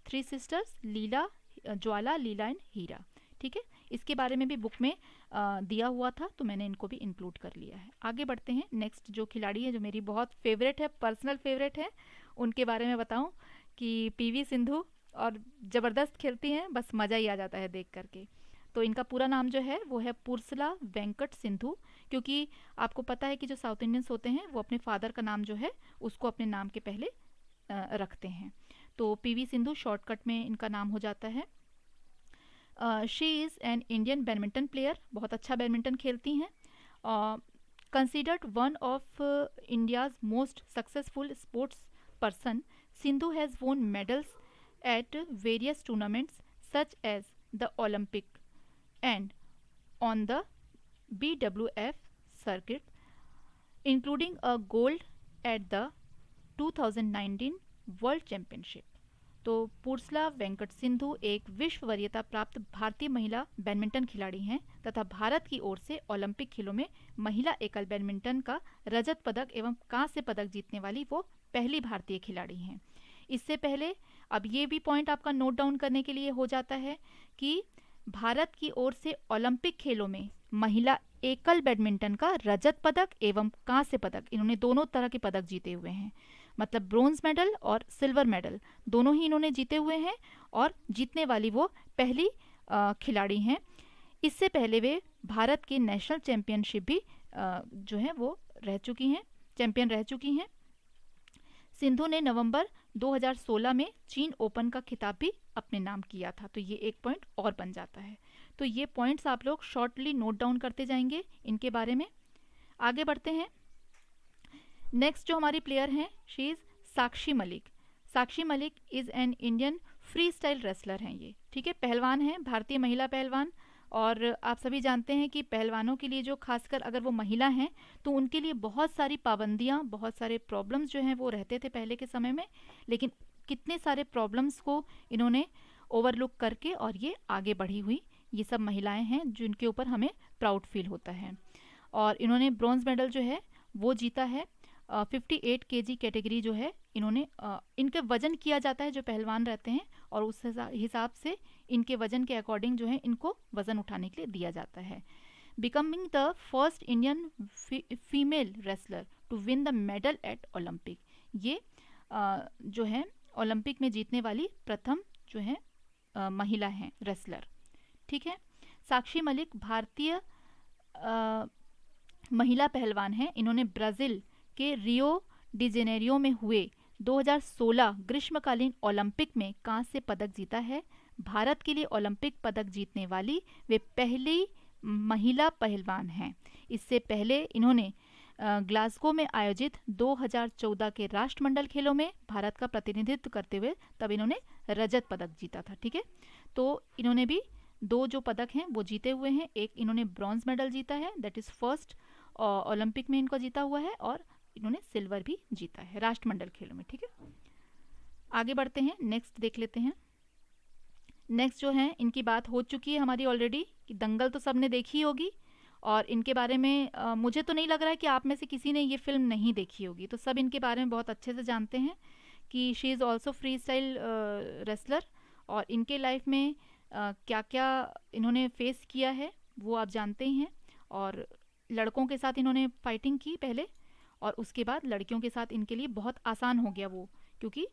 three sisters, Leela, Jwala, Leela and Heera, ठीक है? इसके बारे में भी बुक में दिया हुआ था, तो मैंने इनको भी इंक्लूड कर लिया है। आगे बढ़ते हैं, नेक्स्ट जो खिलाड़ी है जो मेरी बहुत फेवरेट है, पर्सनल फेवरेट है, उनके बारे में बताऊं कि पीवी सिंधु। और ज़बरदस्त खेलती हैं, बस मज़ा ही आ जाता है देख करके। तो इनका पूरा नाम जो है वो है पुरसला वेंकट सिंधु, क्योंकि आपको पता है कि जो साउथ इंडियंस होते हैं वो अपने फादर का नाम जो है उसको अपने नाम के पहले रखते हैं। तो पीवी सिंधु शॉर्टकट में इनका नाम हो जाता है। She is an Indian badminton player, बहुत अच्छा बैडमिंटन खेलती हैं। Considered one of India's most successful sports person, Sindhu has won medals at various tournaments such as the Olympic and on the BWF circuit, including a gold at the 2019 World Championship. तो पुरसला वेंकट सिंधु एक विश्व वरीयता प्राप्त भारतीय महिला badminton खिलाड़ी हैं तथा भारत की ओर से ओलंपिक खेलों में महिला एकल बैडमिंटन का रजत पदक एवं कांस्य पदक जीतने वाली वो पहली भारतीय खिलाड़ी हैं। इससे पहले अब ये भी पॉइंट आपका नोट डाउन करने के लिए हो जाता है कि भारत की ओर से ओलंपिक खेलों में महिला एकल बैडमिंटन का रजत पदक एवं कांस्य पदक, इन्होंने दोनों तरह के पदक जीते हुए हैं। मतलब ब्रोंज मेडल और सिल्वर मेडल दोनों ही इन्होंने जीते हुए हैं, और जीतने वाली वो पहली खिलाड़ी हैं। इससे पहले वे भारत के नेशनल चैम्पियनशिप भी जो है वो रह चुकी हैं, चैम्पियन रह चुकी हैं। सिंधु ने नवंबर 2016 में चीन ओपन का खिताब भी अपने नाम किया था। तो ये एक पॉइंट और बन जाता है। तो ये पॉइंट्स आप लोग शॉर्टली नोट डाउन करते जाएंगे इनके बारे में। आगे बढ़ते हैं, नेक्स्ट जो हमारी प्लेयर हैं she is Sakshi Malik. Sakshi Malik is an Indian free style wrestler हैं ये, ठीक है? पहलवान हैं, भारतीय महिला पहलवान। और आप सभी जानते हैं कि पहलवानों के लिए जो खासकर अगर वो महिला हैं तो उनके लिए बहुत सारी पाबंदियां, बहुत सारे प्रॉब्लम्स जो हैं वो रहते थे पहले के समय में, लेकिन कितने सारे प्रॉब्लम्स को इन्होंने ओवरलुक करके और ये आगे बढ़ी हुई ये सब महिलाएं हैं जिनके ऊपर हमें प्राउड फील होता है। और इन्होंने ब्रॉन्ज मेडल जो है वो जीता है। 58 केजी कैटेगरी जो है इन्होंने इनके वजन किया जाता है जो पहलवान रहते हैं, और उस हिसाब से इनके वजन के अकॉर्डिंग जो है इनको वजन उठाने के लिए दिया जाता है। Becoming the first Indian female wrestler to win the medal at Olympic, ये जो है ओलंपिक में जीतने वाली प्रथम जो है महिला हैं रेसलर। ठीक है। साक्षी मलिक भारतीय महिला पहलवान हैं। इन्होंने ब्राज़ील के रियो डी जेनेरियो में हुए 2016 ग्रीष्मकालीन ओलंपिक में कांस्य पदक जीता है। भारत के लिए ओलंपिक पदक जीतने वाली वे पहली महिला पहलवान हैं। इससे पहले इन्होंने ग्लासगो में आयोजित 2014 के राष्ट्रमंडल खेलों में भारत का प्रतिनिधित्व करते हुए तब इन्होंने रजत पदक जीता था। ठीक है। तो इन्होंने भी 2 जो पदक हैं वो जीते हुए हैं। एक इन्होंने ब्रॉन्ज मेडल जीता है, दैट इज़ फर्स्ट ओलंपिक में इनको जीता हुआ है, और इन्होंने सिल्वर भी जीता है राष्ट्रमंडल खेलों में। ठीक है। आगे बढ़ते हैं, नेक्स्ट देख लेते हैं। नेक्स्ट जो है इनकी बात हो चुकी है हमारी ऑलरेडी कि दंगल तो सबने देखी होगी, और इनके बारे में मुझे तो नहीं लग रहा है कि आप में से किसी ने ये फिल्म नहीं देखी होगी, तो सब इनके बारे में बहुत अच्छे से जानते हैं कि she is also free style wrestler, और इनके लाइफ में क्या क्या इन्होंने फेस किया है वो आप जानते ही हैं। और लड़कों के साथ इन्होंने फाइटिंग की पहले, और उसके बाद लड़कियों के साथ इनके लिए बहुत आसान हो गया वो, क्योंकि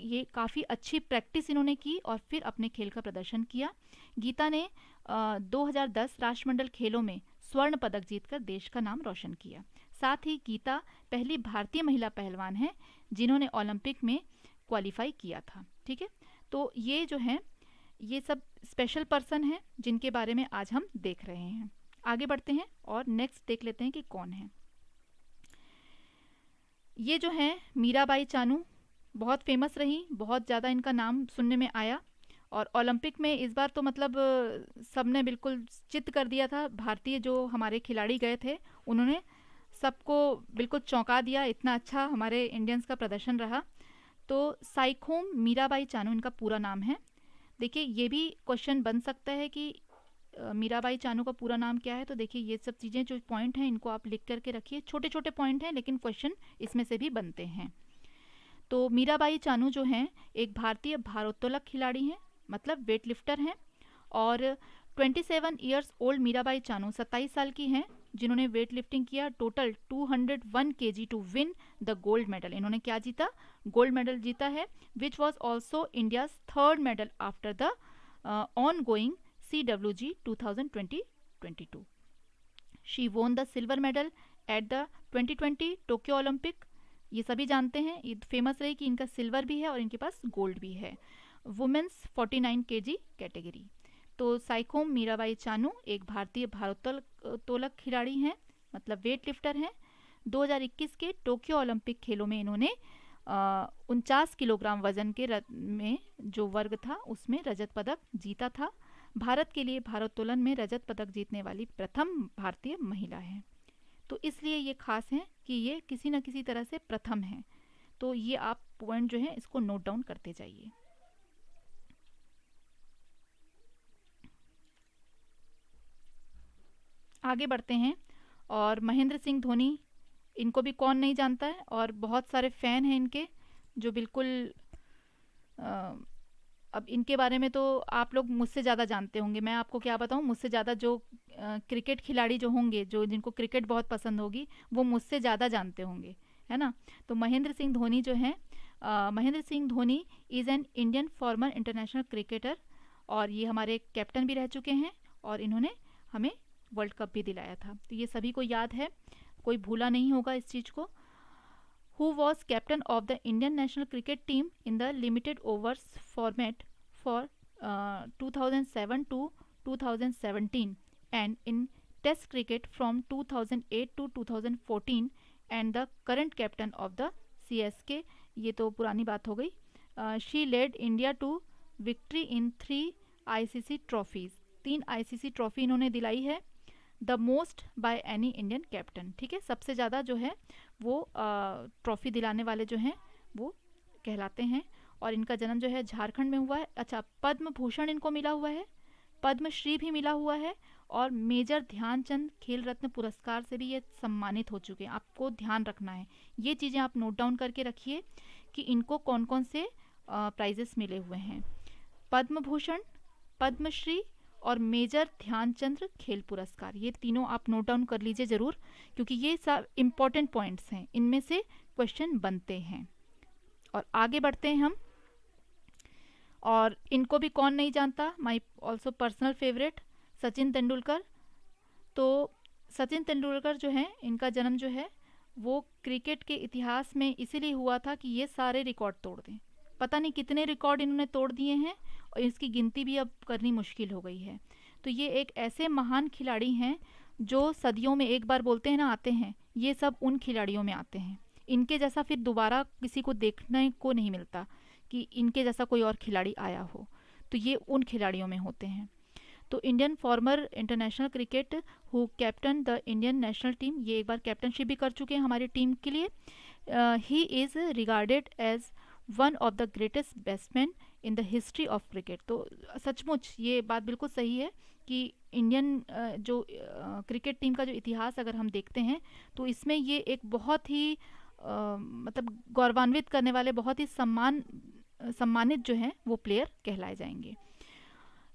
ये काफ़ी अच्छी प्रैक्टिस इन्होंने की और फिर अपने खेल का प्रदर्शन किया। गीता ने 2010 राष्ट्रमंडल खेलों में स्वर्ण पदक जीतकर देश का नाम रोशन किया। साथ ही गीता पहली भारतीय महिला पहलवान हैं जिन्होंने ओलंपिक में क्वालिफाई किया था। ठीक है। तो ये जो हैं ये सब स्पेशल पर्सन हैं जिनके बारे में आज हम देख रहे हैं। आगे बढ़ते हैं और नेक्स्ट देख लेते हैं कि कौन है। ये जो हैं मीराबाई चानू बहुत फेमस रही, बहुत ज़्यादा इनका नाम सुनने में आया, और ओलंपिक में इस बार तो मतलब सबने बिल्कुल चित्त कर दिया था। भारतीय जो हमारे खिलाड़ी गए थे उन्होंने सबको बिल्कुल चौंका दिया, इतना अच्छा हमारे इंडियंस का प्रदर्शन रहा। तो साइखोम मीराबाई चानू इनका पूरा नाम है। देखिए ये भी क्वेश्चन बन सकता है कि मीराबाई चानू का पूरा नाम क्या है, तो देखिए ये सब चीज़ें जो पॉइंट हैं इनको आप लिख करके रखिए। छोटे छोटे पॉइंट हैं लेकिन क्वेश्चन इसमें से भी बनते हैं। तो मीराबाई चानू जो हैं एक भारतीय भारोत्तोलक खिलाड़ी हैं, मतलब वेट लिफ्टर हैं, और 27 ईयर्स ओल्ड मीराबाई चानू 27 साल की हैं जिन्होंने वेट लिफ्टिंग किया total 201 KG to win the gold medal. इन्होंने क्या जीता? गोल्ड मेडल जीता है, which was also India's third medal after the on going CWG 2020-22। She won the silver medal at the 2020 Tokyo Olympic. ये सभी जानते हैं, ये फेमस रही कि इनका सिल्वर भी है और इनके पास गोल्ड भी है। Women's 49 KG category. तो साइखोम मीराबाई चानू एक भारतीय भारोत्तोलक खिलाड़ी हैं, मतलब वेट लिफ्टर हैं। 2021 के टोक्यो ओलंपिक खेलों में इन्होंने 49 किलोग्राम वजन के में जो वर्ग था उसमें रजत पदक जीता था। भारत के लिए भारोत्तोलन में रजत पदक जीतने वाली प्रथम भारतीय महिला है। तो इसलिए ये खास है कि ये किसी न किसी तरह से प्रथम है। तो ये आप पॉइंट जो है इसको नोट डाउन करते जाइए। आगे बढ़ते हैं, और महेंद्र सिंह धोनी, इनको भी कौन नहीं जानता है, और बहुत सारे फ़ैन हैं इनके जो बिल्कुल अब इनके बारे में तो आप लोग मुझसे ज़्यादा जानते होंगे। मैं आपको क्या बताऊं, मुझसे ज़्यादा जो क्रिकेट खिलाड़ी जो होंगे, जो जिनको क्रिकेट बहुत पसंद होगी, वो मुझसे ज़्यादा जानते होंगे, है ना। तो महेंद्र सिंह धोनी जो हैं, Mahendra Singh Dhoni is an Indian farmer international cricketer, और ये हमारे कैप्टन भी रह चुके हैं, और इन्होंने हमें वर्ल्ड कप भी दिलाया था। तो ये सभी को याद है, कोई भूला नहीं होगा इस चीज़ को। who was captain of the Indian national cricket team in the limited overs format for 2007 to 2017 and in test cricket from 2008 to 2014 and the current captain of the CSK। ये तो पुरानी बात हो गई। she led India to victory in 3 ICC trophies 3 ICC trophy इन्होंने दिलाई है, the most by any Indian captain, ठीक है, सबसे ज़्यादा जो है वो ट्रॉफी दिलाने वाले जो हैं वो कहलाते हैं। और इनका जन्म जो है झारखंड में हुआ है। अच्छा, पद्म भूषण इनको मिला हुआ है, पद्मश्री भी मिला हुआ है, और मेजर ध्यानचंद खेल रत्न पुरस्कार से भी ये सम्मानित हो चुके हैं। आपको ध्यान रखना है, ये चीज़ें आप नोट डाउन करके रखिए कि इनको कौन कौन से प्राइजेस मिले हुए हैं। पद्म भूषण, पद्मश्री और मेजर ध्यानचंद खेल पुरस्कार, ये तीनों आप नोट डाउन कर लीजिए ज़रूर, क्योंकि ये सब इम्पॉर्टेंट पॉइंट्स हैं, इनमें से क्वेश्चन बनते हैं। और आगे बढ़ते हैं हम। और इनको भी कौन नहीं जानता, my also personal favourite, Sachin Tendulkar. तो सचिन तेंदुलकर जो हैं, इनका जन्म जो है वो क्रिकेट के इतिहास में इसीलिए हुआ था कि ये सारे रिकॉर्ड तोड़ दें। पता नहीं कितने रिकॉर्ड इन्होंने तोड़ दिए हैं, और इसकी गिनती भी अब करनी मुश्किल हो गई है। तो ये एक ऐसे महान खिलाड़ी हैं जो सदियों में एक बार बोलते हैं ना आते हैं, ये सब उन खिलाड़ियों में आते हैं। इनके जैसा फिर दोबारा किसी को देखने को नहीं मिलता कि इनके जैसा कोई और खिलाड़ी आया हो, तो ये उन खिलाड़ियों में होते हैं। तो Indian farmer international cricket who captain the Indian national team, ये एक बार कैप्टनशिप भी कर चुके हैं हमारी टीम के लिए। He is regarded as one of the greatest batsman in the history of cricket. तो सचमुच ये बात बिल्कुल सही है कि इंडियन जो क्रिकेट टीम का जो इतिहास अगर हम देखते हैं तो इसमें ये एक बहुत ही मतलब गौरवान्वित करने वाले, बहुत ही सम्मानित जो हैं वो प्लेयर कहलाए जाएंगे।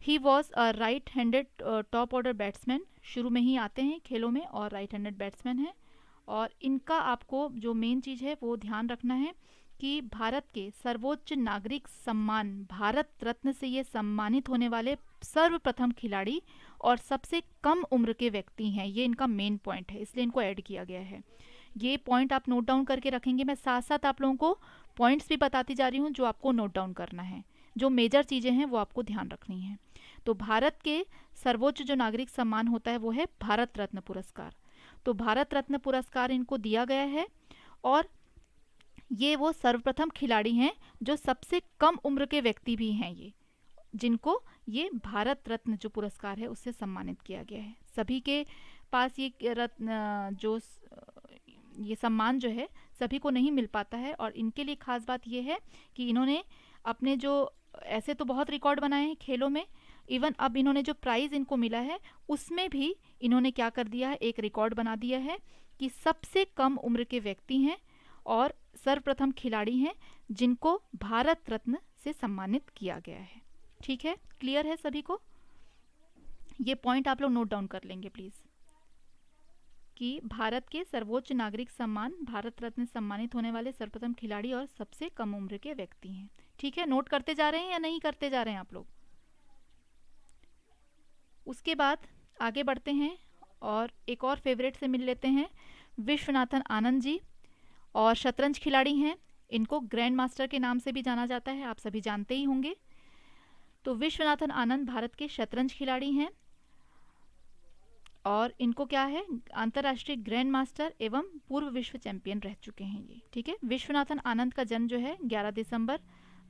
He was a right handed top order batsman, शुरू में ही आते हैं खेलों में और राइट हैंडेड बैट्समैन हैं। और इनका आपको जो मेन चीज़ है वो ध्यान रखना है कि भारत के सर्वोच्च नागरिक सम्मान भारत रत्न से ये सम्मानित होने वाले सर्वप्रथम खिलाड़ी और सबसे कम उम्र के व्यक्ति हैं। ये इनका मेन पॉइंट है, इसलिए इनको ऐड किया गया है। ये पॉइंट आप नोट डाउन करके रखेंगे। मैं साथ साथ आप लोगों को पॉइंट्स भी बताती जा रही हूँ जो आपको नोट डाउन करना है, जो मेजर चीज़ें हैं वो आपको ध्यान रखनी है। तो भारत के सर्वोच्च जो नागरिक सम्मान होता है वो है भारत रत्न पुरस्कार। तो भारत रत्न पुरस्कार इनको दिया गया है, और ये वो सर्वप्रथम खिलाड़ी हैं जो सबसे कम उम्र के व्यक्ति भी हैं, ये जिनको ये भारत रत्न जो पुरस्कार है उससे सम्मानित किया गया है। सभी के पास ये रत्न जो ये सम्मान जो है सभी को नहीं मिल पाता है। और इनके लिए खास बात ये है कि इन्होंने अपने जो ऐसे तो बहुत रिकॉर्ड बनाए हैं खेलों में, इवन अब इन्होंने जो प्राइज़ इनको मिला है उसमें भी इन्होंने क्या कर दिया है, एक रिकॉर्ड बना दिया है कि सबसे कम उम्र के व्यक्ति हैं और सर्वप्रथम खिलाड़ी हैं जिनको भारत रत्न से सम्मानित किया गया है। ठीक है, क्लियर है सभी को? ये पॉइंट आप लोग नोट डाउन कर लेंगे प्लीज़, कि भारत के सर्वोच्च नागरिक सम्मान भारत रत्न सम्मानित होने वाले सर्वप्रथम खिलाड़ी और सबसे कम उम्र के व्यक्ति हैं। ठीक है, नोट करते जा रहे हैं या नहीं करते जा रहे हैं आप लोग? उसके बाद आगे बढ़ते हैं और एक और फेवरेट से मिल लेते हैं, विश्वनाथन आनंद जी। और शतरंज खिलाड़ी हैं, इनको ग्रैंड मास्टर के नाम से भी जाना जाता है, आप सभी जानते ही होंगे। तो विश्वनाथन आनंद भारत के शतरंज खिलाड़ी हैं और इनको क्या है, अंतर्राष्ट्रीय ग्रैंड मास्टर एवं पूर्व विश्व चैंपियन रह चुके हैं ये। ठीक है, विश्वनाथन आनंद का जन्म जो है 11 दिसंबर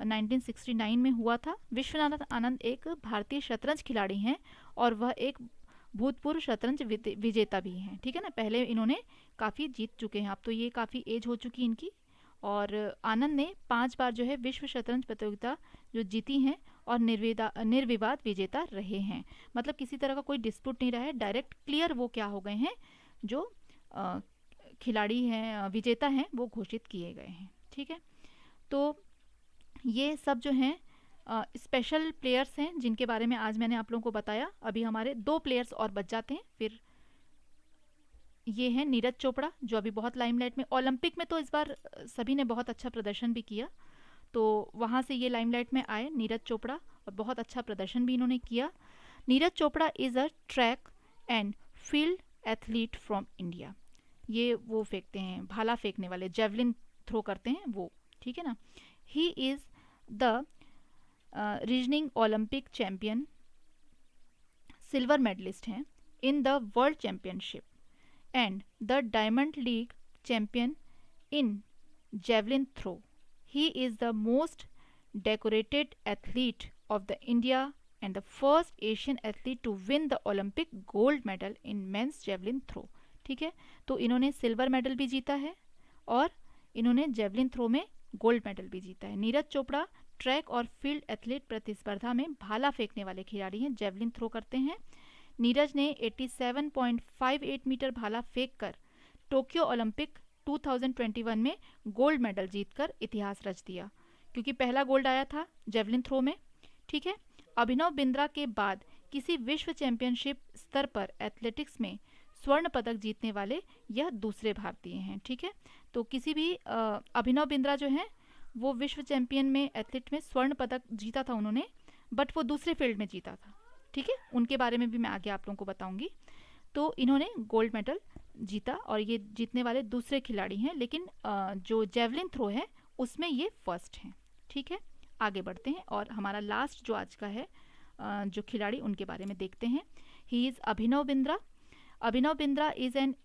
1969 में हुआ था। विश्वनाथन आनंद एक भारतीय शतरंज खिलाड़ी हैं और वह एक भूतपूर्व शतरंज विजेता भी हैं। ठीक है ना, पहले इन्होंने काफ़ी जीत चुके हैं, अब तो ये काफ़ी एज हो चुकी इनकी। और आनंद ने 5 बार जो है विश्व शतरंज प्रतियोगिता जो जीती हैं और निर्विवाद विजेता रहे हैं। मतलब किसी तरह का कोई डिस्प्यूट नहीं रहा है, डायरेक्ट क्लियर वो क्या हो गए हैं, जो खिलाड़ी हैं विजेता हैं वो घोषित किए गए हैं। ठीक है, तो ये सब जो हैं स्पेशल प्लेयर्स हैं जिनके बारे में आज मैंने आप लोगों को बताया। अभी हमारे 2 प्लेयर्स और बच जाते हैं, फिर ये हैं नीरज चोपड़ा जो अभी बहुत लाइमलाइट में, ओलंपिक में तो इस बार सभी ने बहुत अच्छा प्रदर्शन भी किया, तो वहाँ से ये लाइमलाइट में आए नीरज चोपड़ा और बहुत अच्छा प्रदर्शन भी इन्होंने किया। Neeraj Chopra is a track and field athlete from India. ये वो फेंकते हैं, भाला फेंकने वाले, जेवलिन थ्रो करते हैं वो। ठीक है ना, he is the reasoning Olympic champion, silver medalist हैं in the world championship and the Diamond League champion in javelin throw. He is the most decorated athlete of the India and the first Asian athlete to win the Olympic gold medal in men's javelin throw. ठीक है, तो इन्होंने silver medal भी जीता है और इन्होंने javelin throw में गोल्ड मेडल भी जीता है। नीरज चोपड़ा ट्रैक और फील्ड एथलीट प्रतिस्पर्धा में भाला फेंकने वाले खिलाड़ी हैं, जेवलिन थ्रो करते हैं। नीरज ने 87.58 मीटर भाला फेंककर टोक्यो ओलंपिक 2021 में गोल्ड मेडल जीतकर इतिहास रच दिया, क्योंकि पहला गोल्ड आया था जेवलिन थ्रो में। ठीक है, अभिनव बिंद्रा के बाद किसी विश्व चैंपियनशिप स्तर पर एथलेटिक्स में स्वर्ण पदक जीतने वाले यह दूसरे भारतीय हैं। ठीक है, तो किसी भी अभिनव बिंद्रा जो हैं वो विश्व चैंपियन में एथलीट में स्वर्ण पदक जीता था उन्होंने, बट वो दूसरे फील्ड में जीता था। ठीक है, उनके बारे में भी मैं आगे आप लोगों को बताऊंगी। तो इन्होंने गोल्ड मेडल जीता और ये जीतने वाले दूसरे खिलाड़ी हैं, लेकिन जो जेवलिन थ्रो है उसमें ये फर्स्ट हैं। ठीक है, आगे बढ़ते हैं और हमारा लास्ट जो आज का है जो खिलाड़ी उनके बारे में देखते हैं। He is Abhinav Bindra. Abhinav Bindra is an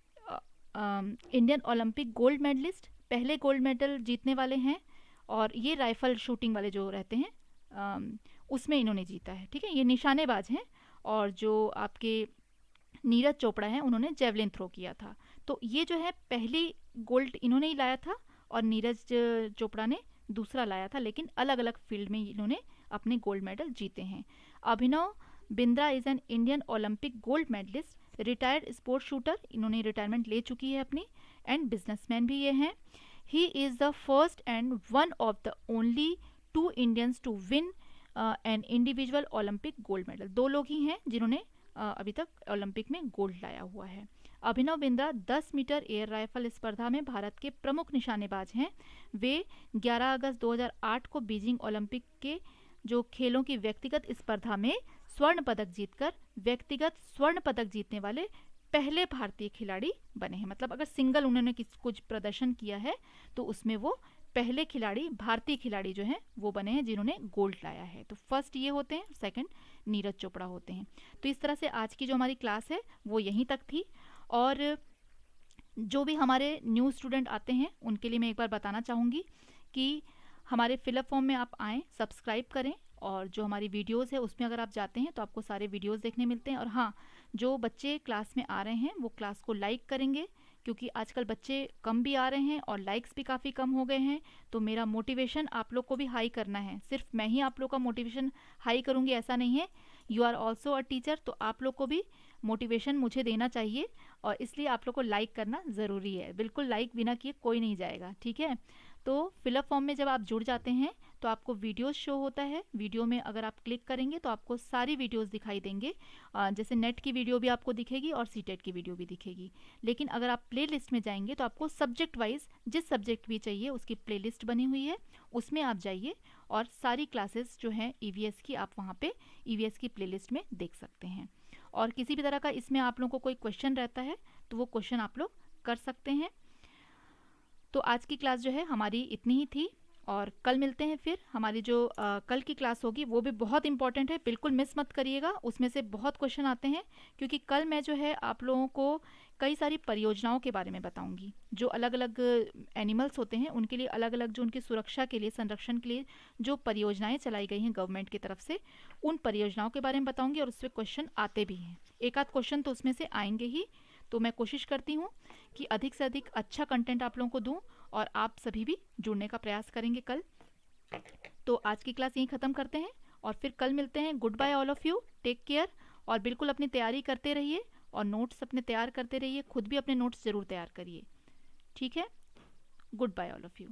Indian Olympic gold medallist, पहले गोल्ड मेडल जीतने वाले हैं और ये राइफल शूटिंग वाले जो रहते हैं उसमें इन्होंने जीता है। ठीक है, ये निशानेबाज हैं और जो आपके नीरज चोपड़ा हैं उन्होंने जेवलिन थ्रो किया था। तो ये जो है पहली गोल्ड इन्होंने ही लाया था और नीरज चोपड़ा ने दूसरा लाया था, लेकिन अलग अलग फील्ड में इन्होंने अपने गोल्ड मेडल जीते हैं। Abhinav Bindra is an Indian Olympic gold medalist, retired sports shooter, इन्होंने रिटायरमेंट ले चुकी है अपनी, एंड बिजनेसमैन भी ये हैं। He is the first and one of the only 2 Indians to win an individual Olympic gold medal. 2 लोग ही हैं जिन्होंने अभी तक ओलंपिक में गोल्ड लाया हुआ है। Abhinav Bindra 10 metre air rifle स्पर्धा में भारत के प्रमुख निशानेबाज हैं। वे 11 अगस्त 2008 को बीजिंग ओलंपिक के जो खेलों की व्यक्तिगत स्पर्धा में स्वर्ण पदक जीतकर व्यक्तिगत स्वर्ण पदक जीतने वाले पहले भारतीय खिलाड़ी बने हैं। मतलब अगर सिंगल उन्होंने कुछ प्रदर्शन किया है तो उसमें वो पहले खिलाड़ी भारतीय खिलाड़ी जो हैं वो बने हैं जिन्होंने गोल्ड लाया है। तो फर्स्ट ये होते हैं, सेकंड नीरज चोपड़ा होते हैं। तो इस तरह से आज की जो हमारी क्लास है वो यहीं तक थी। और जो भी हमारे न्यू स्टूडेंट आते हैं उनके लिए मैं एक बार बताना चाहूँगी कि हमारे फिलअप फॉर्म में आप आएँ, सब्सक्राइब करें और जो हमारी वीडियोस है उसमें अगर आप जाते हैं तो आपको सारे वीडियोस देखने मिलते हैं। और हाँ, जो बच्चे क्लास में आ रहे हैं वो क्लास को लाइक करेंगे, क्योंकि आजकल बच्चे कम भी आ रहे हैं और लाइक्स भी काफ़ी कम हो गए हैं। तो मेरा मोटिवेशन आप लोग को भी हाई करना है, सिर्फ मैं ही आप लोग का मोटिवेशन हाई करूँगी ऐसा नहीं है। You are also a teacher, तो आप लोग को भी मोटिवेशन मुझे देना चाहिए और इसलिए आप लोग को लाइक करना ज़रूरी है। बिल्कुल लाइक बिना किए कोई नहीं जाएगा। ठीक है, तो फिलअप फॉर्म में जब आप जुड़ जाते हैं तो आपको वीडियोस शो होता है। वीडियो में अगर आप क्लिक करेंगे तो आपको सारी वीडियोस दिखाई देंगे, जैसे नेट की वीडियो भी आपको दिखेगी और सीटेट की वीडियो भी दिखेगी। लेकिन अगर आप प्लेलिस्ट में जाएंगे तो आपको सब्जेक्ट वाइज जिस सब्जेक्ट भी चाहिए उसकी प्लेलिस्ट बनी हुई है, उसमें आप जाइए और सारी क्लासेस जो हैं ईवीएस की आप वहाँ पे ईवीएस की प्लेलिस्ट में देख सकते हैं। और किसी भी तरह का इसमें आप लोगों को कोई क्वेश्चन रहता है तो वो क्वेश्चन आप लोग कर सकते हैं। तो आज की क्लास जो है हमारी इतनी ही थी और कल मिलते हैं फिर। हमारी जो कल की क्लास होगी वो भी बहुत इंपॉर्टेंट है, बिल्कुल मिस मत करिएगा। उसमें से बहुत क्वेश्चन आते हैं, क्योंकि कल मैं जो है आप लोगों को कई सारी परियोजनाओं के बारे में बताऊंगी। जो अलग अलग एनिमल्स होते हैं उनके लिए अलग अलग जो उनकी सुरक्षा के लिए, संरक्षण के लिए जो परियोजनाएं चलाई गई हैं गवर्नमेंट की तरफ से, उन परियोजनाओं के बारे में बताऊँगी और उससे क्वेश्चन आते भी हैं। एक आध क्वेश्चन तो उसमें से आएंगे ही। तो मैं कोशिश करती हूँ कि अधिक से अधिक अच्छा कंटेंट आप लोगों को दूँ और आप सभी भी जुड़ने का प्रयास करेंगे कल। तो आज की क्लास यहीं ख़त्म करते हैं और फिर कल मिलते हैं। Good bye all of you, take care और बिल्कुल अपनी तैयारी करते रहिए और नोट्स अपने तैयार करते रहिए। खुद भी अपने नोट्स ज़रूर तैयार करिए। ठीक है, good bye all of you.